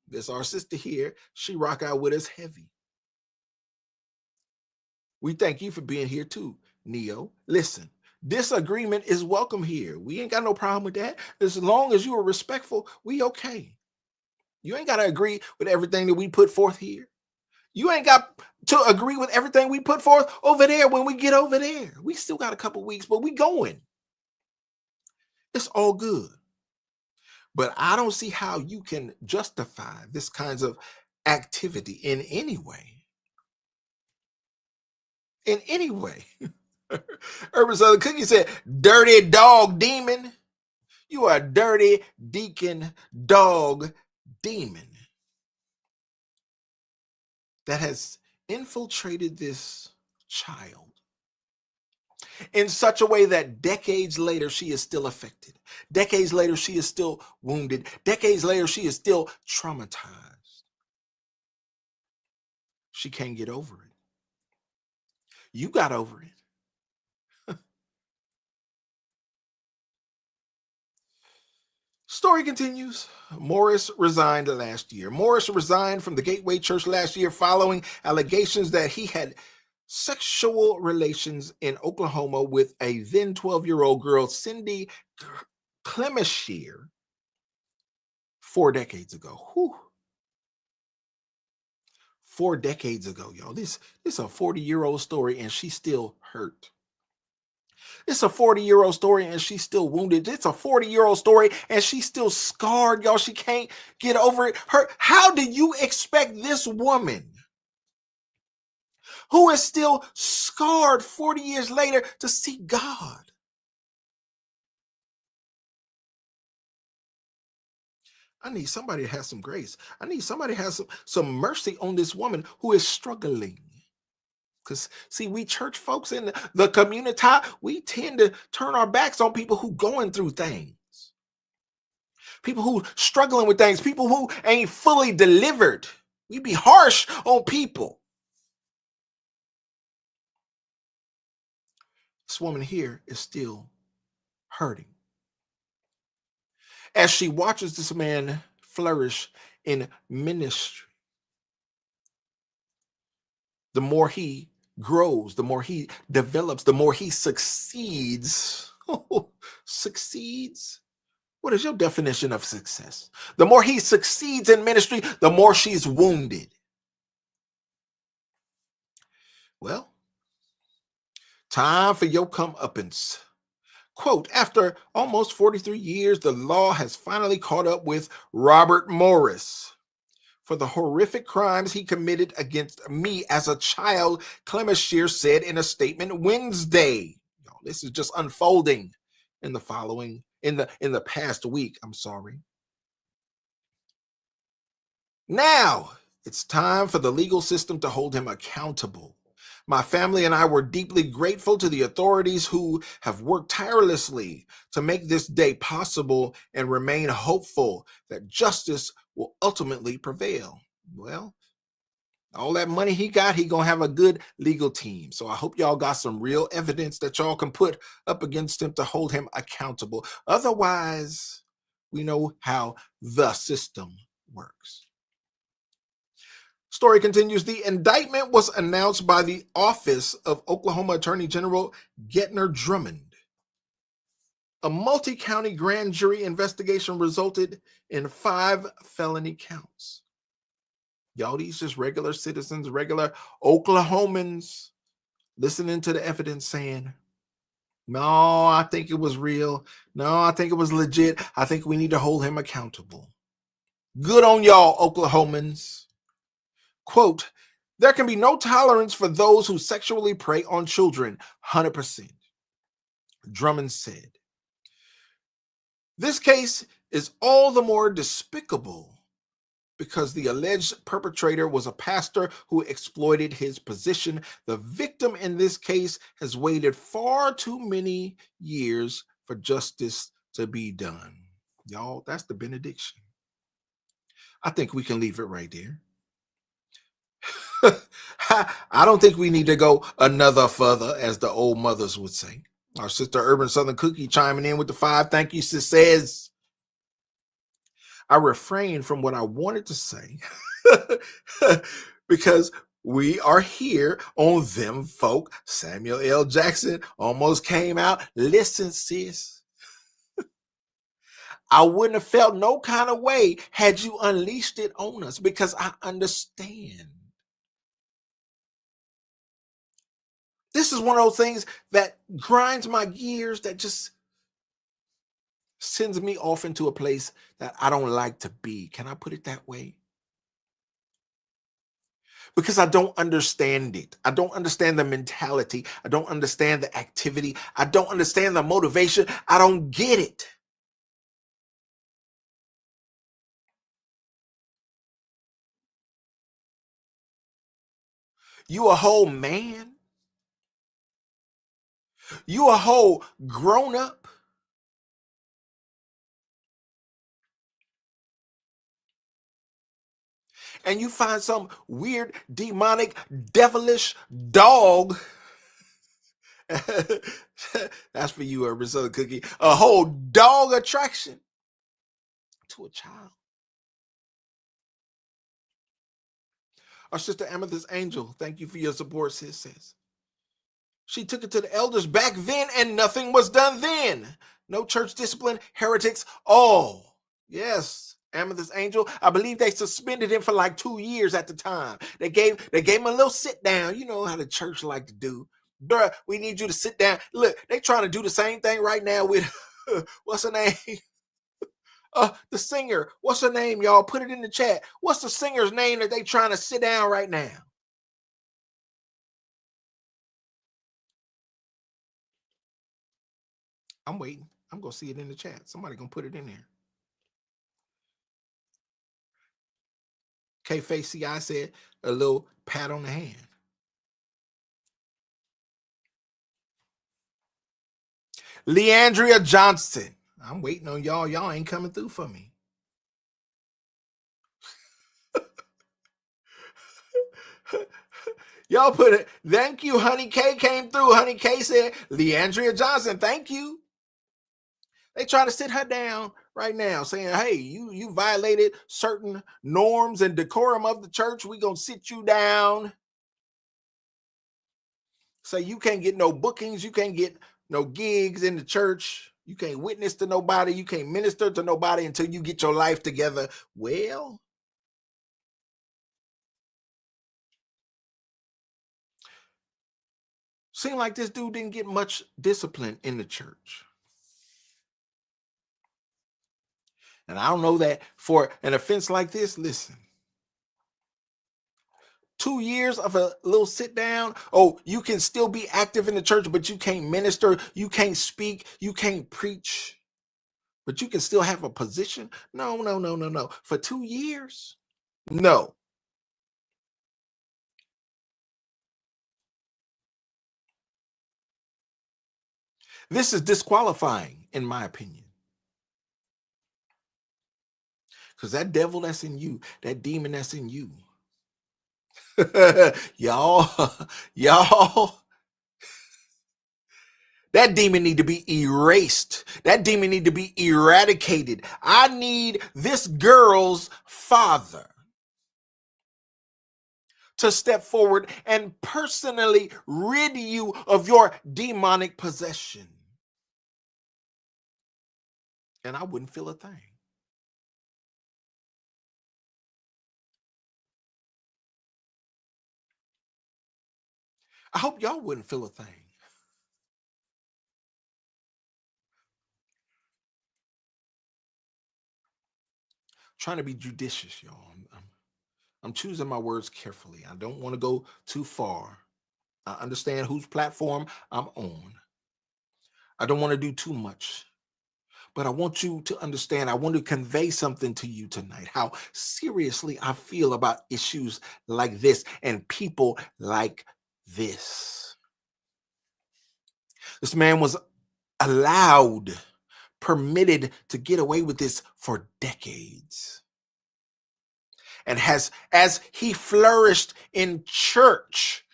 this our sister here. She rock out with us heavy. We thank you for being here too, Neo. Listen, disagreement is welcome here. We ain't got no problem with that. As long as you are respectful, we okay. You ain't got to agree with everything that we put forth here. You ain't got to agree with everything we put forth over there when we get over there. We still got a couple weeks, but we going. It's all good. But I don't see how you can justify this kinds of activity in any way. In any way. Urban Southern Cookie said, dirty dog demon. You are a dirty deacon dog demon that has infiltrated this child in such a way that decades later she is still affected. Decades later she is still wounded. Decades later she is still traumatized. She can't get over it. You got over it. Story continues. Morris resigned last year. Morris resigned from the Gateway Church last year following allegations that he had sexual relations in Oklahoma with a then 12-year-old girl, Cindy Clemeshier, 4 decades ago. Whew. 4 decades ago, y'all. This is a 40-year-old story, and she's still hurt. It's a 40-year-old story and she's still wounded. It's a 40-year-old story and she's still scarred, y'all. She can't get over it. How do you expect this woman who is still scarred 40 years later to see God? I need somebody to have some grace. I need somebody to have some mercy on this woman who is struggling. Because, see, we church folks in the community, we tend to turn our backs on people who going through things. People who struggling with things. People who ain't fully delivered. We be harsh on people. This woman here is still hurting. As she watches this man flourish in ministry, the more he grows, the more he develops, the more he succeeds. Succeeds? What is your definition of success? The more he succeeds in ministry, the more she's wounded. Well, time for your comeuppance. Quote, after almost 43 years, the law has finally caught up with Robert Morris for the horrific crimes he committed against me as a child, Clemeshier said in a statement Wednesday. This is just unfolding in the past week. I'm sorry. Now it's time for the legal system to hold him accountable. My family and I were deeply grateful to the authorities who have worked tirelessly to make this day possible and remain hopeful that justice will ultimately prevail. Well, all that money he got, he gonna have a good legal team. So I hope y'all got some real evidence that y'all can put up against him to hold him accountable. Otherwise, we know how the system works. Story continues. The indictment was announced by the office of Oklahoma Attorney General Gettner Drummond. A multi-county grand jury investigation resulted in 5 felony counts. Y'all, these just regular citizens, regular Oklahomans listening to the evidence saying, no, I think it was real. No, I think it was legit. I think we need to hold him accountable. Good on y'all, Oklahomans. Quote, there can be no tolerance for those who sexually prey on children, 100%. Drummond said. This case is all the more despicable because the alleged perpetrator was a pastor who exploited his position. The victim in this case has waited far too many years for justice to be done. Y'all, that's the benediction. I think we can leave it right there. I don't think we need to go another further, as the old mothers would say. Our sister Urban Southern Cookie chiming in with the 5. Thank you, sis. Says, I refrained from what I wanted to say because We are here on Them Folk. Samuel L. Jackson almost came out. Listen, sis, I wouldn't have felt no kind of way had you unleashed it on us, because I understand. This is one of those things that grinds my gears, that just sends me off into a place that I don't like to be. Can I put it that way? Because I don't understand it. I don't understand the mentality. I don't understand the activity. I don't understand the motivation. I don't get it. You a whole man? You a whole grown up? And you find some weird, demonic, devilish dog. That's for you, Urban Southern Cookie. A whole dog attraction to a child. Our sister Amethyst Angel, thank you for your support, sis. Says she took it to the elders back then and nothing was done then. No church discipline, heretics. Oh, yes. Amethyst Angel, I believe they suspended him for like 2 years at the time. They gave him a little sit down. You know how the church like to do. Bruh, we need you to sit down. Look, they trying to do the same thing right now with what's her name? The singer. What's her name, y'all? Put it in the chat. What's the singer's name that they trying to sit down right now? I'm waiting. I'm gonna see it in the chat. Somebody gonna put it in there. K-Face CI said a little pat on the hand. Leandria Johnson. I'm waiting on y'all. Y'all ain't coming through for me. Y'all put it. Thank you. Honey K came through. Honey K said, Leandria Johnson, thank you. They try to sit her down right now, saying, hey, you violated certain norms and decorum of the church. We gonna sit you down. Say you can't get no bookings. You can't get no gigs in the church. You can't witness to nobody. You can't minister to nobody until you get your life together. Well, seemed like this dude didn't get much discipline in the church. And I don't know that for an offense like this, listen. 2 years of a little sit down. Oh, you can still be active in the church, but you can't minister. You can't speak. You can't preach. But you can still have a position. No. For 2 years? No. This is disqualifying, in my opinion. Because that devil that's in you, that demon that's in you, y'all, that demon need to be erased. That demon need to be eradicated. I need this girl's father to step forward and personally rid you of your demonic possession. And I wouldn't feel a thing. I hope y'all wouldn't feel a thing. Trying to be judicious, y'all. I'm choosing my words carefully. I don't want to go too far. I understand whose platform I'm on. I don't want to do too much. But I want you to understand, I want to convey something to you tonight, how seriously I feel about issues like this and people like this. This man was allowed, permitted to get away with this for decades. And as he flourished in church,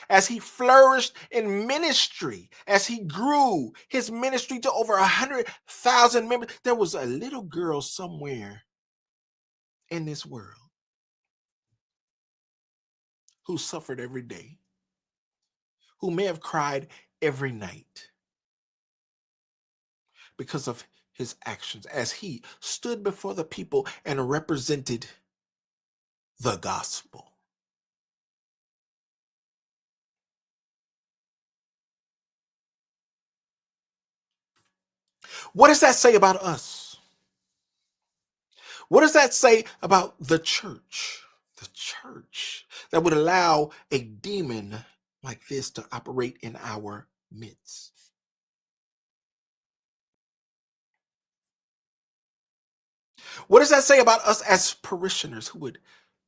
as he flourished in ministry, as he grew his ministry to over 100,000 members, there was a little girl somewhere in this world who suffered every day, who may have cried every night because of his actions as he stood before the people and represented the gospel. What does that say about us? What does that say about the church? The church that would allow a demon like this to operate in our midst. What does that say about us as parishioners who would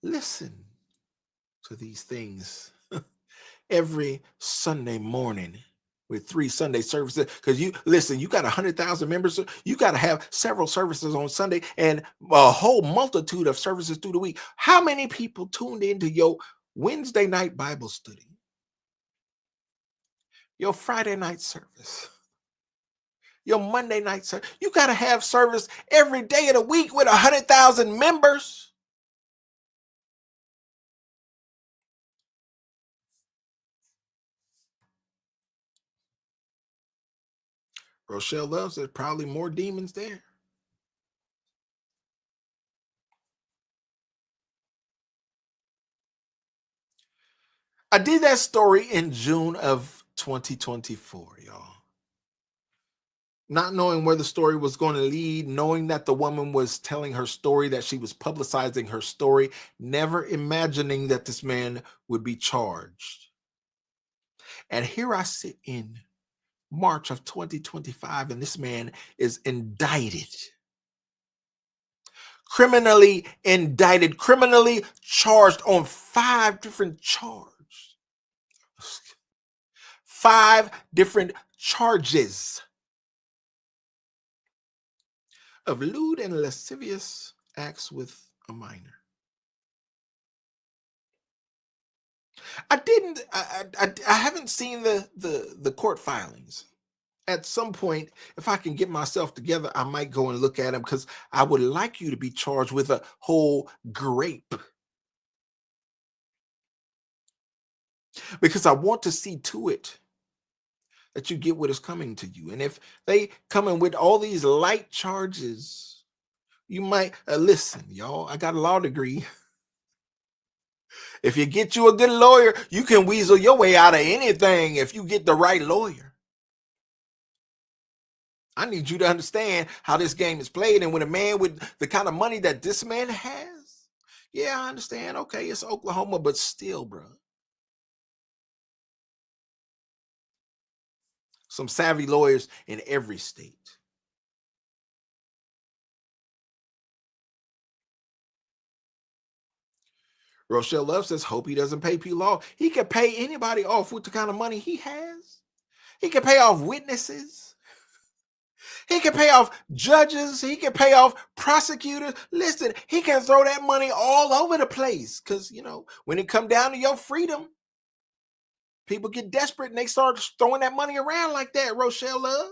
listen to these things every Sunday morning with 3 Sunday services? Because you listen, you got 100,000 members, you got to have several services on Sunday and a whole multitude of services through the week. How many people tuned into your Wednesday night Bible study, your Friday night service, your Monday night service? You got to have service every day of the week with 100,000 members. Rochelle loves there's probably more demons there. I did that story in June of 2024, y'all. Not knowing where the story was going to lead, knowing that the woman was telling her story, that she was publicizing her story, never imagining that this man would be charged. And here I sit in March of 2025, and this man is indicted. Criminally indicted, criminally charged on 5 different charges. 5 different charges of lewd and lascivious acts with a minor. I haven't seen the court filings. At some point, if I can get myself together, I might go and look at them because I would like you to be charged with a whole grape. Because I want to see to it that you get what is coming to you. And if they come in with all these light charges, you might listen, y'all. I got a law degree. If you get you a good lawyer, you can weasel your way out of anything if you get the right lawyer. I need you to understand how this game is played. And when a man with the kind of money that this man has, yeah, I understand. Okay, it's Oklahoma, but still, bro. Some savvy lawyers in every state. Rochelle Love says, hope he doesn't pay people off. He can pay anybody off with the kind of money he has. He can pay off witnesses. He can pay off judges. He can pay off prosecutors. Listen, he can throw that money all over the place because, you know, when it come down to your freedom, people get desperate and they start throwing that money around like that, Rochelle Love.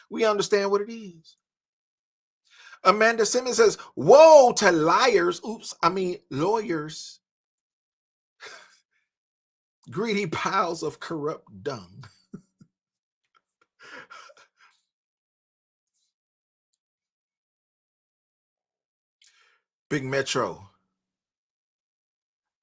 We understand what it is. Amanda Simmons says, woe to liars. Lawyers. Greedy piles of corrupt dung. Big Metro.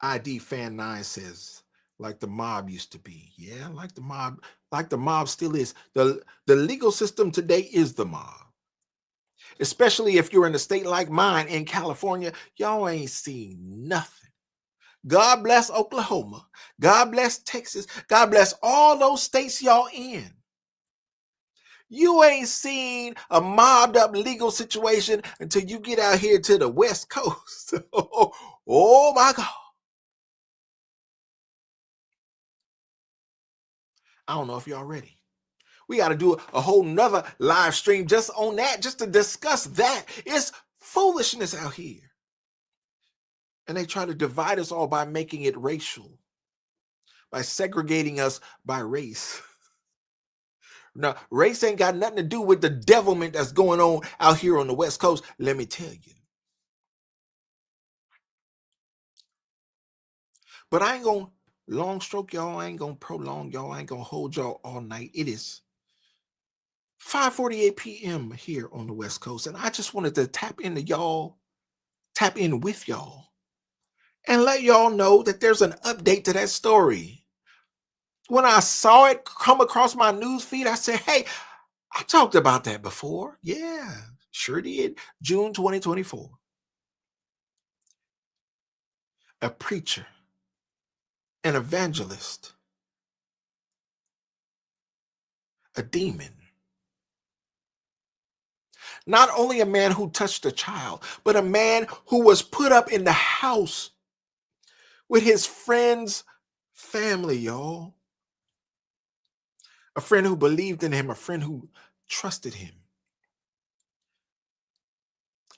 ID Fan 9 says, like the mob used to be. Yeah, like the mob still is. The legal system today is the mob. Especially if you're in a state like mine in California, y'all ain't seen nothing. God bless Oklahoma. God bless Texas. God bless all those states y'all in. You ain't seen a mobbed up legal situation until you get out here to the West Coast. Oh my God. I don't know if y'all ready. We got to do a whole nother live stream just on that, just to discuss that. It's foolishness out here. And they try to divide us all by making it racial, by segregating us by race. Now, race ain't got nothing to do with the devilment that's going on out here on the West Coast. Let me tell you. But I ain't gonna long stroke y'all. I ain't gonna prolong y'all. I ain't gonna hold y'all all night. It is 5:48 p.m. here on the West Coast, and I just wanted to tap in with y'all, and let y'all know that there's an update to that story. When I saw it come across my news feed, I said, "Hey, I talked about that before." Yeah, sure did. June 2024. A preacher, an evangelist, a demon. Not only a man who touched a child, but a man who was put up in the house with his friend's family, y'all. A friend who believed in him, a friend who trusted him,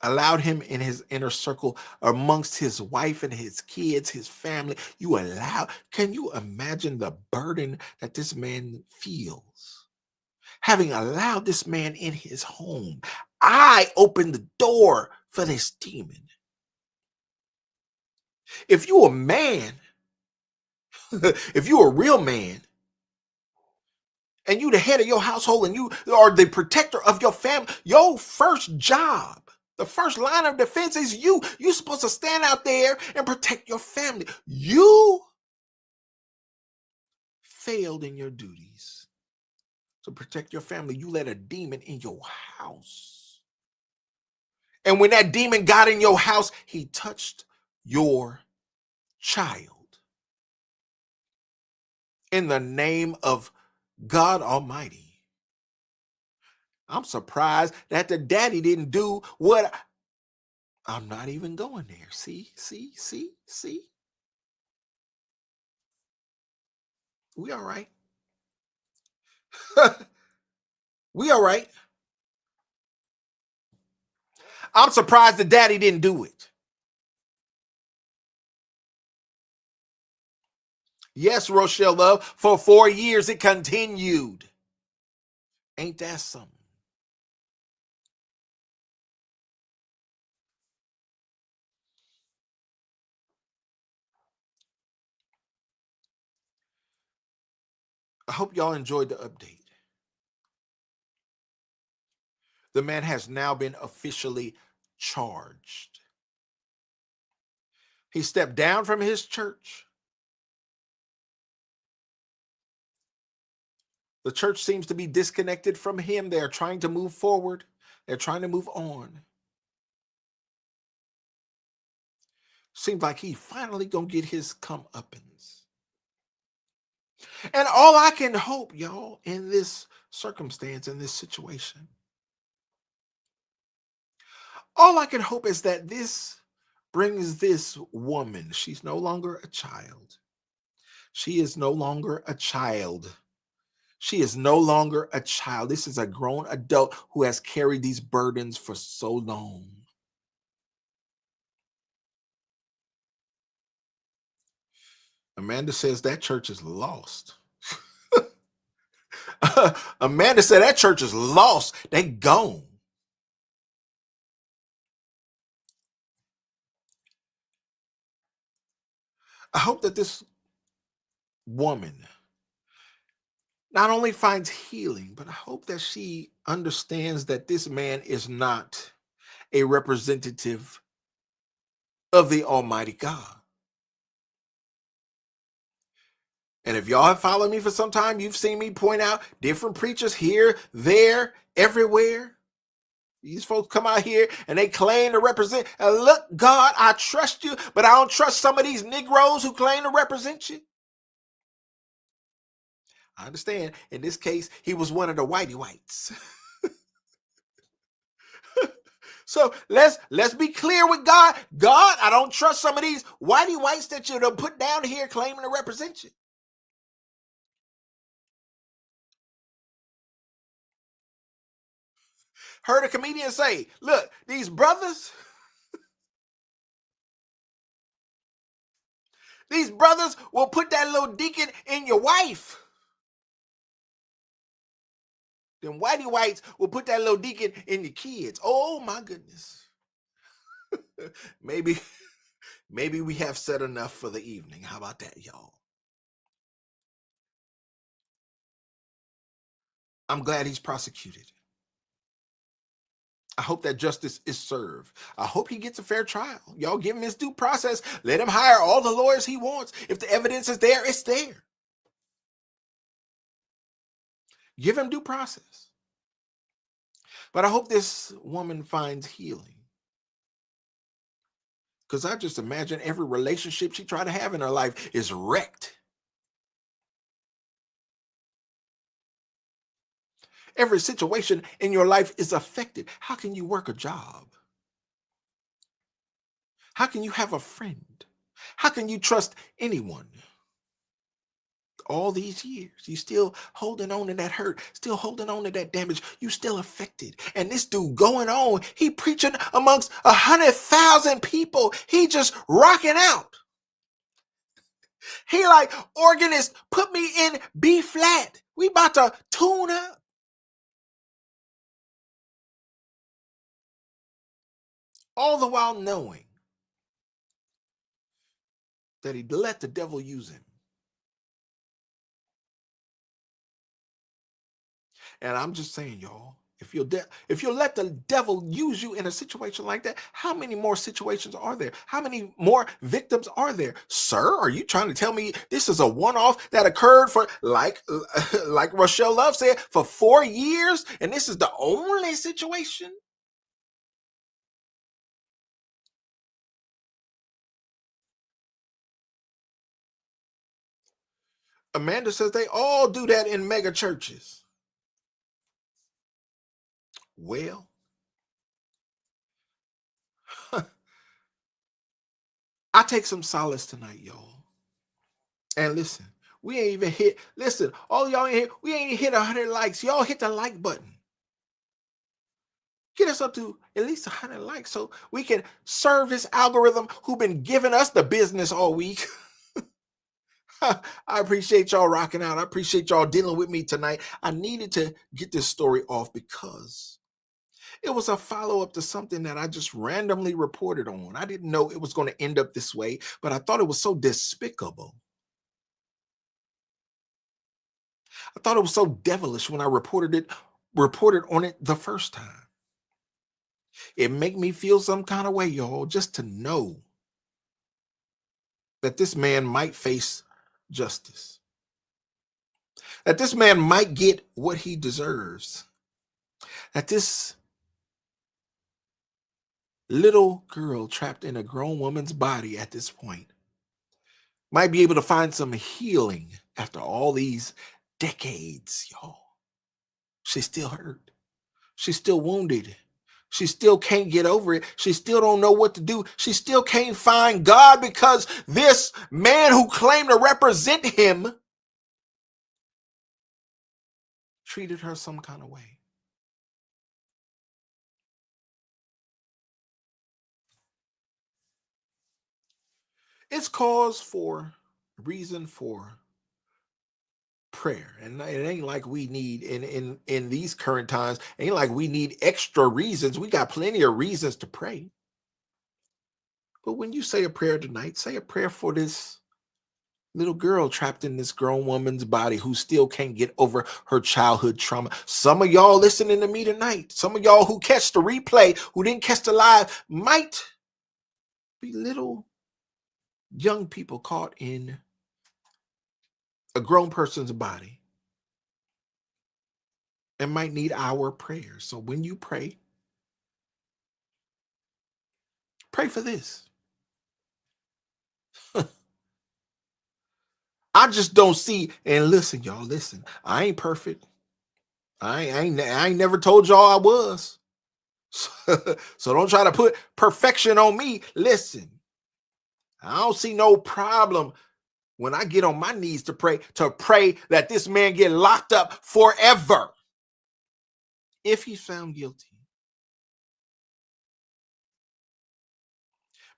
allowed him in his inner circle amongst his wife and his kids, his family. Can you imagine the burden that this man feels? Having allowed this man in his home, I opened the door for this demon. If you a man, if you a real man, and you the head of your household and you are the protector of your family, your first job, the first line of defense is you. You're supposed to stand out there and protect your family. You failed in your duties to protect your family. You let a demon in your house. And when that demon got in your house, he touched your child. In the name of God Almighty, I'm surprised that the daddy didn't do what I'm not even going there. See. We all right. We all right. I'm surprised the daddy didn't do it. Yes, Rochelle Love, for 4 years it continued. Ain't that something? I hope y'all enjoyed the update. The man has now been officially charged. He stepped down from his church. The church seems to be disconnected from him. They're trying to move forward. They're trying to move on. Seems like he finally gonna get his comeuppance. And all I can hope, y'all, in this circumstance, in this situation, all I can hope is that this brings this woman, she's no longer a child. She is no longer a child. She is no longer a child. This is a grown adult who has carried these burdens for so long. Amanda says that church is lost. Amanda said that church is lost. They gone. I hope that this woman not only finds healing, but I hope that she understands that this man is not a representative of the Almighty God. And if y'all have followed me for some time, you've seen me point out different preachers here, there, everywhere. These folks come out here and they claim to represent. And look, God, I trust you, but I don't trust some of these Negroes who claim to represent you. I understand. In this case, he was one of the whitey whites. So let's be clear with God. God, I don't trust some of these whitey whites that you done put down here claiming to represent you. Heard a comedian say, look, these brothers will put that little deacon in your wife. Them whitey whites will put that little deacon in your kids. Oh my goodness. maybe Maybe we have said enough for the evening. How about that, y'all? I'm glad he's prosecuted. I hope that justice is served. I hope he gets a fair trial. Y'all give him his due process. Let him hire all the lawyers he wants. If the evidence is there, it's there. Give him due process. But I hope this woman finds healing. Because I just imagine every relationship she tried to have in her life is wrecked. Every situation in your life is affected. How can you work a job? How can you have a friend? How can you trust anyone? All these years, you still holding on to that hurt, still holding on to that damage. You still affected. And this dude going on, he preaching amongst 100,000 people. He just rocking out. He like, organist, put me in B flat. We about to tune up. All the while knowing that he let the devil use him. And I'm just saying, y'all, if you'll let the devil use you in a situation like that, how many more situations are there? How many more victims are there? Sir, are you trying to tell me this is a one-off that occurred for, like Rochelle Love said, for 4 years, and this is the only situation? Amanda says they all do that in mega churches. Well, I take some solace tonight, y'all. And listen, we ain't even hit, listen, all y'all in here, we ain't hit 100 likes. Y'all hit the like button. Get us up to at least 100 likes so we can serve this algorithm who been giving us the business all week. I appreciate y'all rocking out. I appreciate y'all dealing with me tonight. I needed to get this story off because it was a follow-up to something that I just randomly reported on. I didn't know it was going to end up this way, but I thought it was so despicable. I thought it was so devilish when I reported on it the first time. It made me feel some kind of way, y'all, just to know that this man might face justice, that this man might get what he deserves, that this little girl trapped in a grown woman's body at this point might be able to find some healing after all these decades, y'all. She's still hurt. She's still wounded. She still can't get over it. She still don't know what to do. She still can't find God because this man who claimed to represent him treated her some kind of way. It's cause for reason for prayer. And it ain't like we need in these current times, ain't like we need extra reasons. We got plenty of reasons to pray. But when you say a prayer tonight, say a prayer for this little girl trapped in this grown woman's body who still can't get over her childhood trauma. Some of y'all listening to me tonight, some of y'all who catch the replay, who didn't catch the live, might be little young people caught in a grown person's body and might need our prayers. So when you pray, pray for this. I just don't see, and listen, y'all, listen, I ain't perfect. I ain't never told y'all I was. So don't try to put perfection on me. Listen, I don't see no problem when I get on my knees to pray that this man get locked up forever if he's found guilty.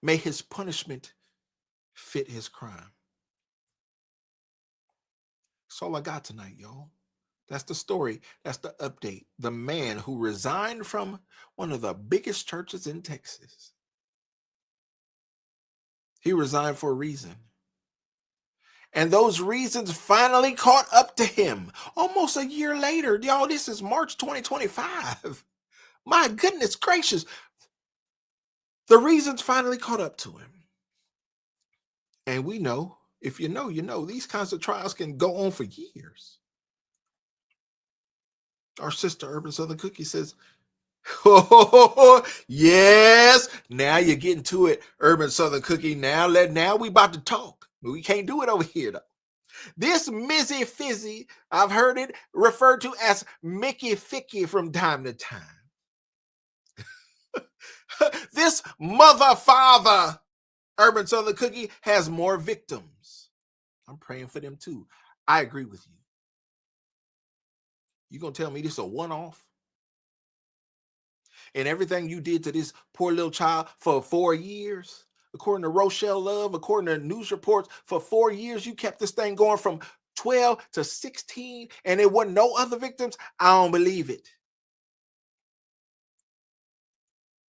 May his punishment fit his crime. That's all I got tonight, y'all. That's the story. That's the update. The man who resigned from one of the biggest churches in Texas He resigned for a reason. And those reasons finally caught up to him almost a year later. Y'all, this is March 2025. My goodness gracious. The reasons finally caught up to him. And we know, if you know, you know, these kinds of trials can go on for years. Our sister, Urban Southern Cookie, says, oh, yes, now you're getting to it, Urban Southern Cookie. Now we about to talk. We can't do it over here, though. This Mizzy Fizzy, I've heard it referred to as Mickey Ficky from time to time. This mother father, Urban Southern Cookie, has more victims. I'm praying for them too. I agree with you. You gonna tell me this is a one-off? And everything you did to this poor little child for 4 years, according to Rochelle Love, according to news reports, for 4 years, you kept this thing going from 12 to 16, and there wasn't no other victims? I don't believe it.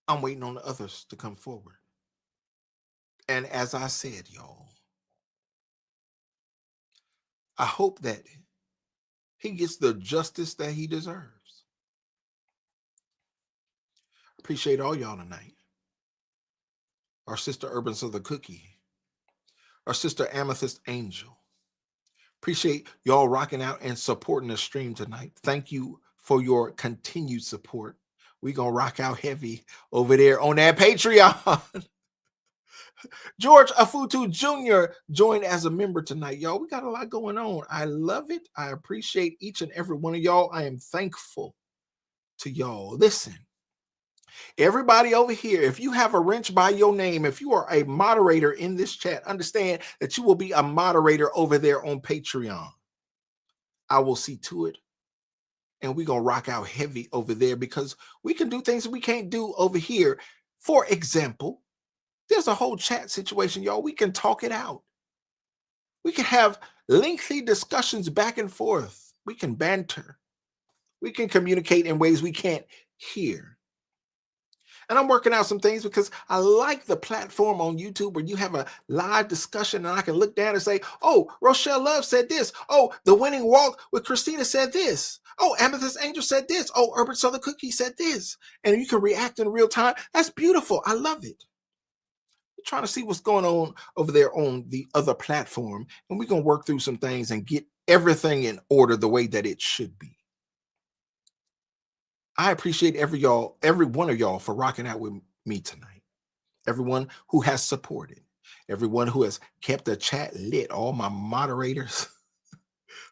I'm waiting on the others to come forward. And as I said, y'all, I hope that he gets the justice that he deserves. Appreciate all y'all tonight. Our sister Urban Southern Cookie, our sister Amethyst Angel. Appreciate y'all rocking out and supporting the stream tonight. Thank you for your continued support. We're going to rock out heavy over there on that Patreon. George Afutu Jr. joined as a member tonight, y'all. We got a lot going on. I love it. I appreciate each and every one of y'all. I am thankful to y'all. Listen, everybody over here, if you have a wrench by your name, if you are a moderator in this chat, understand that you will be a moderator over there on Patreon. I will see to it. And we're going to rock out heavy over there because we can do things we can't do over here. For example, there's a whole chat situation, y'all. We can talk it out. We can have lengthy discussions back and forth. We can banter. We can communicate in ways we can't hear. And I'm working out some things because I like the platform on YouTube where you have a live discussion and I can look down and say, oh, Rochelle Love said this. Oh, The Winning Walk with Christina said this. Oh, Amethyst Angel said this. Oh, Urban Southern Cookie said this. And you can react in real time. That's beautiful. I love it. We're trying to see what's going on over there on the other platform. And we're going to work through some things and get everything in order the way that it should be. I appreciate every one of y'all for rocking out with me tonight. Everyone who has supported, everyone who has kept the chat lit, all my moderators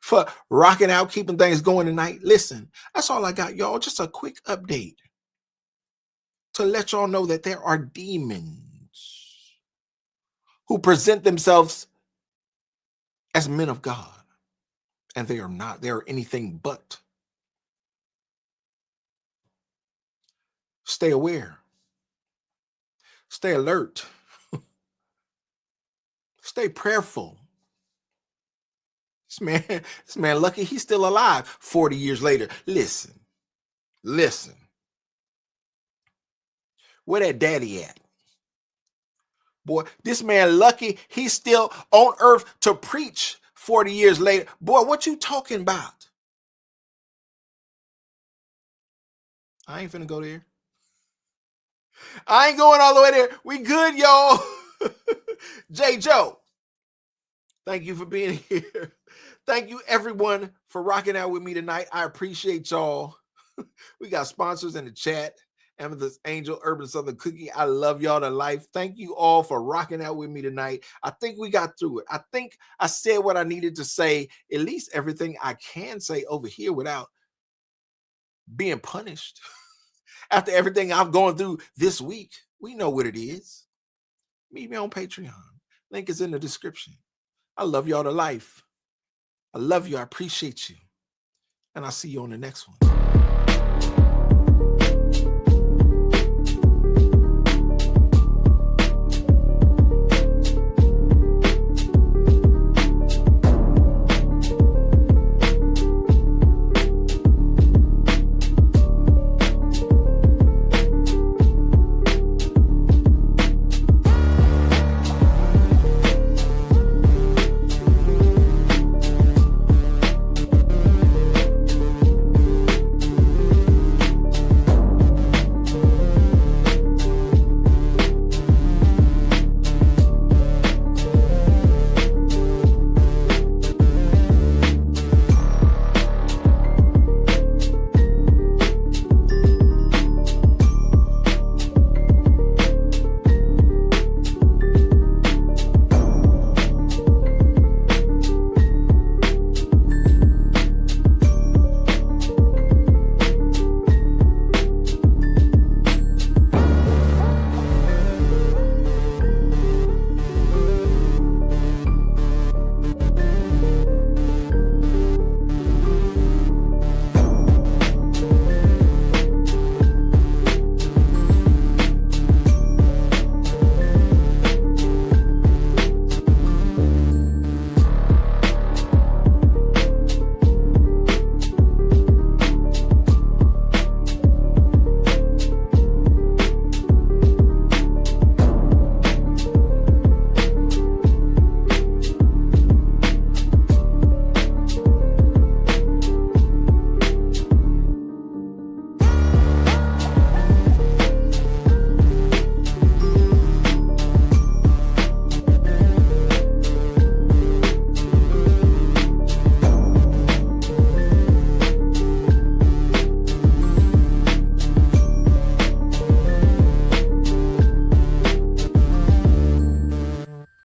for rocking out, keeping things going tonight. Listen, that's all I got, y'all. Just a quick update to let y'all know that there are demons who present themselves as men of God, and they are not. They are anything but. Stay aware. Stay alert. Stay prayerful. This man lucky he's still alive 40 years later. Listen. Where that daddy at? Boy, this man lucky he's still on earth to preach 40 years later. Boy, what you talking about? I ain't finna go there. I ain't going all the way there. We good, y'all. J. Joe, thank you for being here. Thank you, everyone, for rocking out with me tonight. I appreciate y'all. We got sponsors in the chat. Amethyst Angel, Urban Southern Cookie. I love y'all to life. Thank you all for rocking out with me tonight. I think we got through it. I think I said what I needed to say, at least everything I can say over here without being punished. After everything I've gone through this week, we know what it is. Meet me on Patreon. Link is in the description. I love y'all to life. I love you. I appreciate you. And I'll see you on the next one.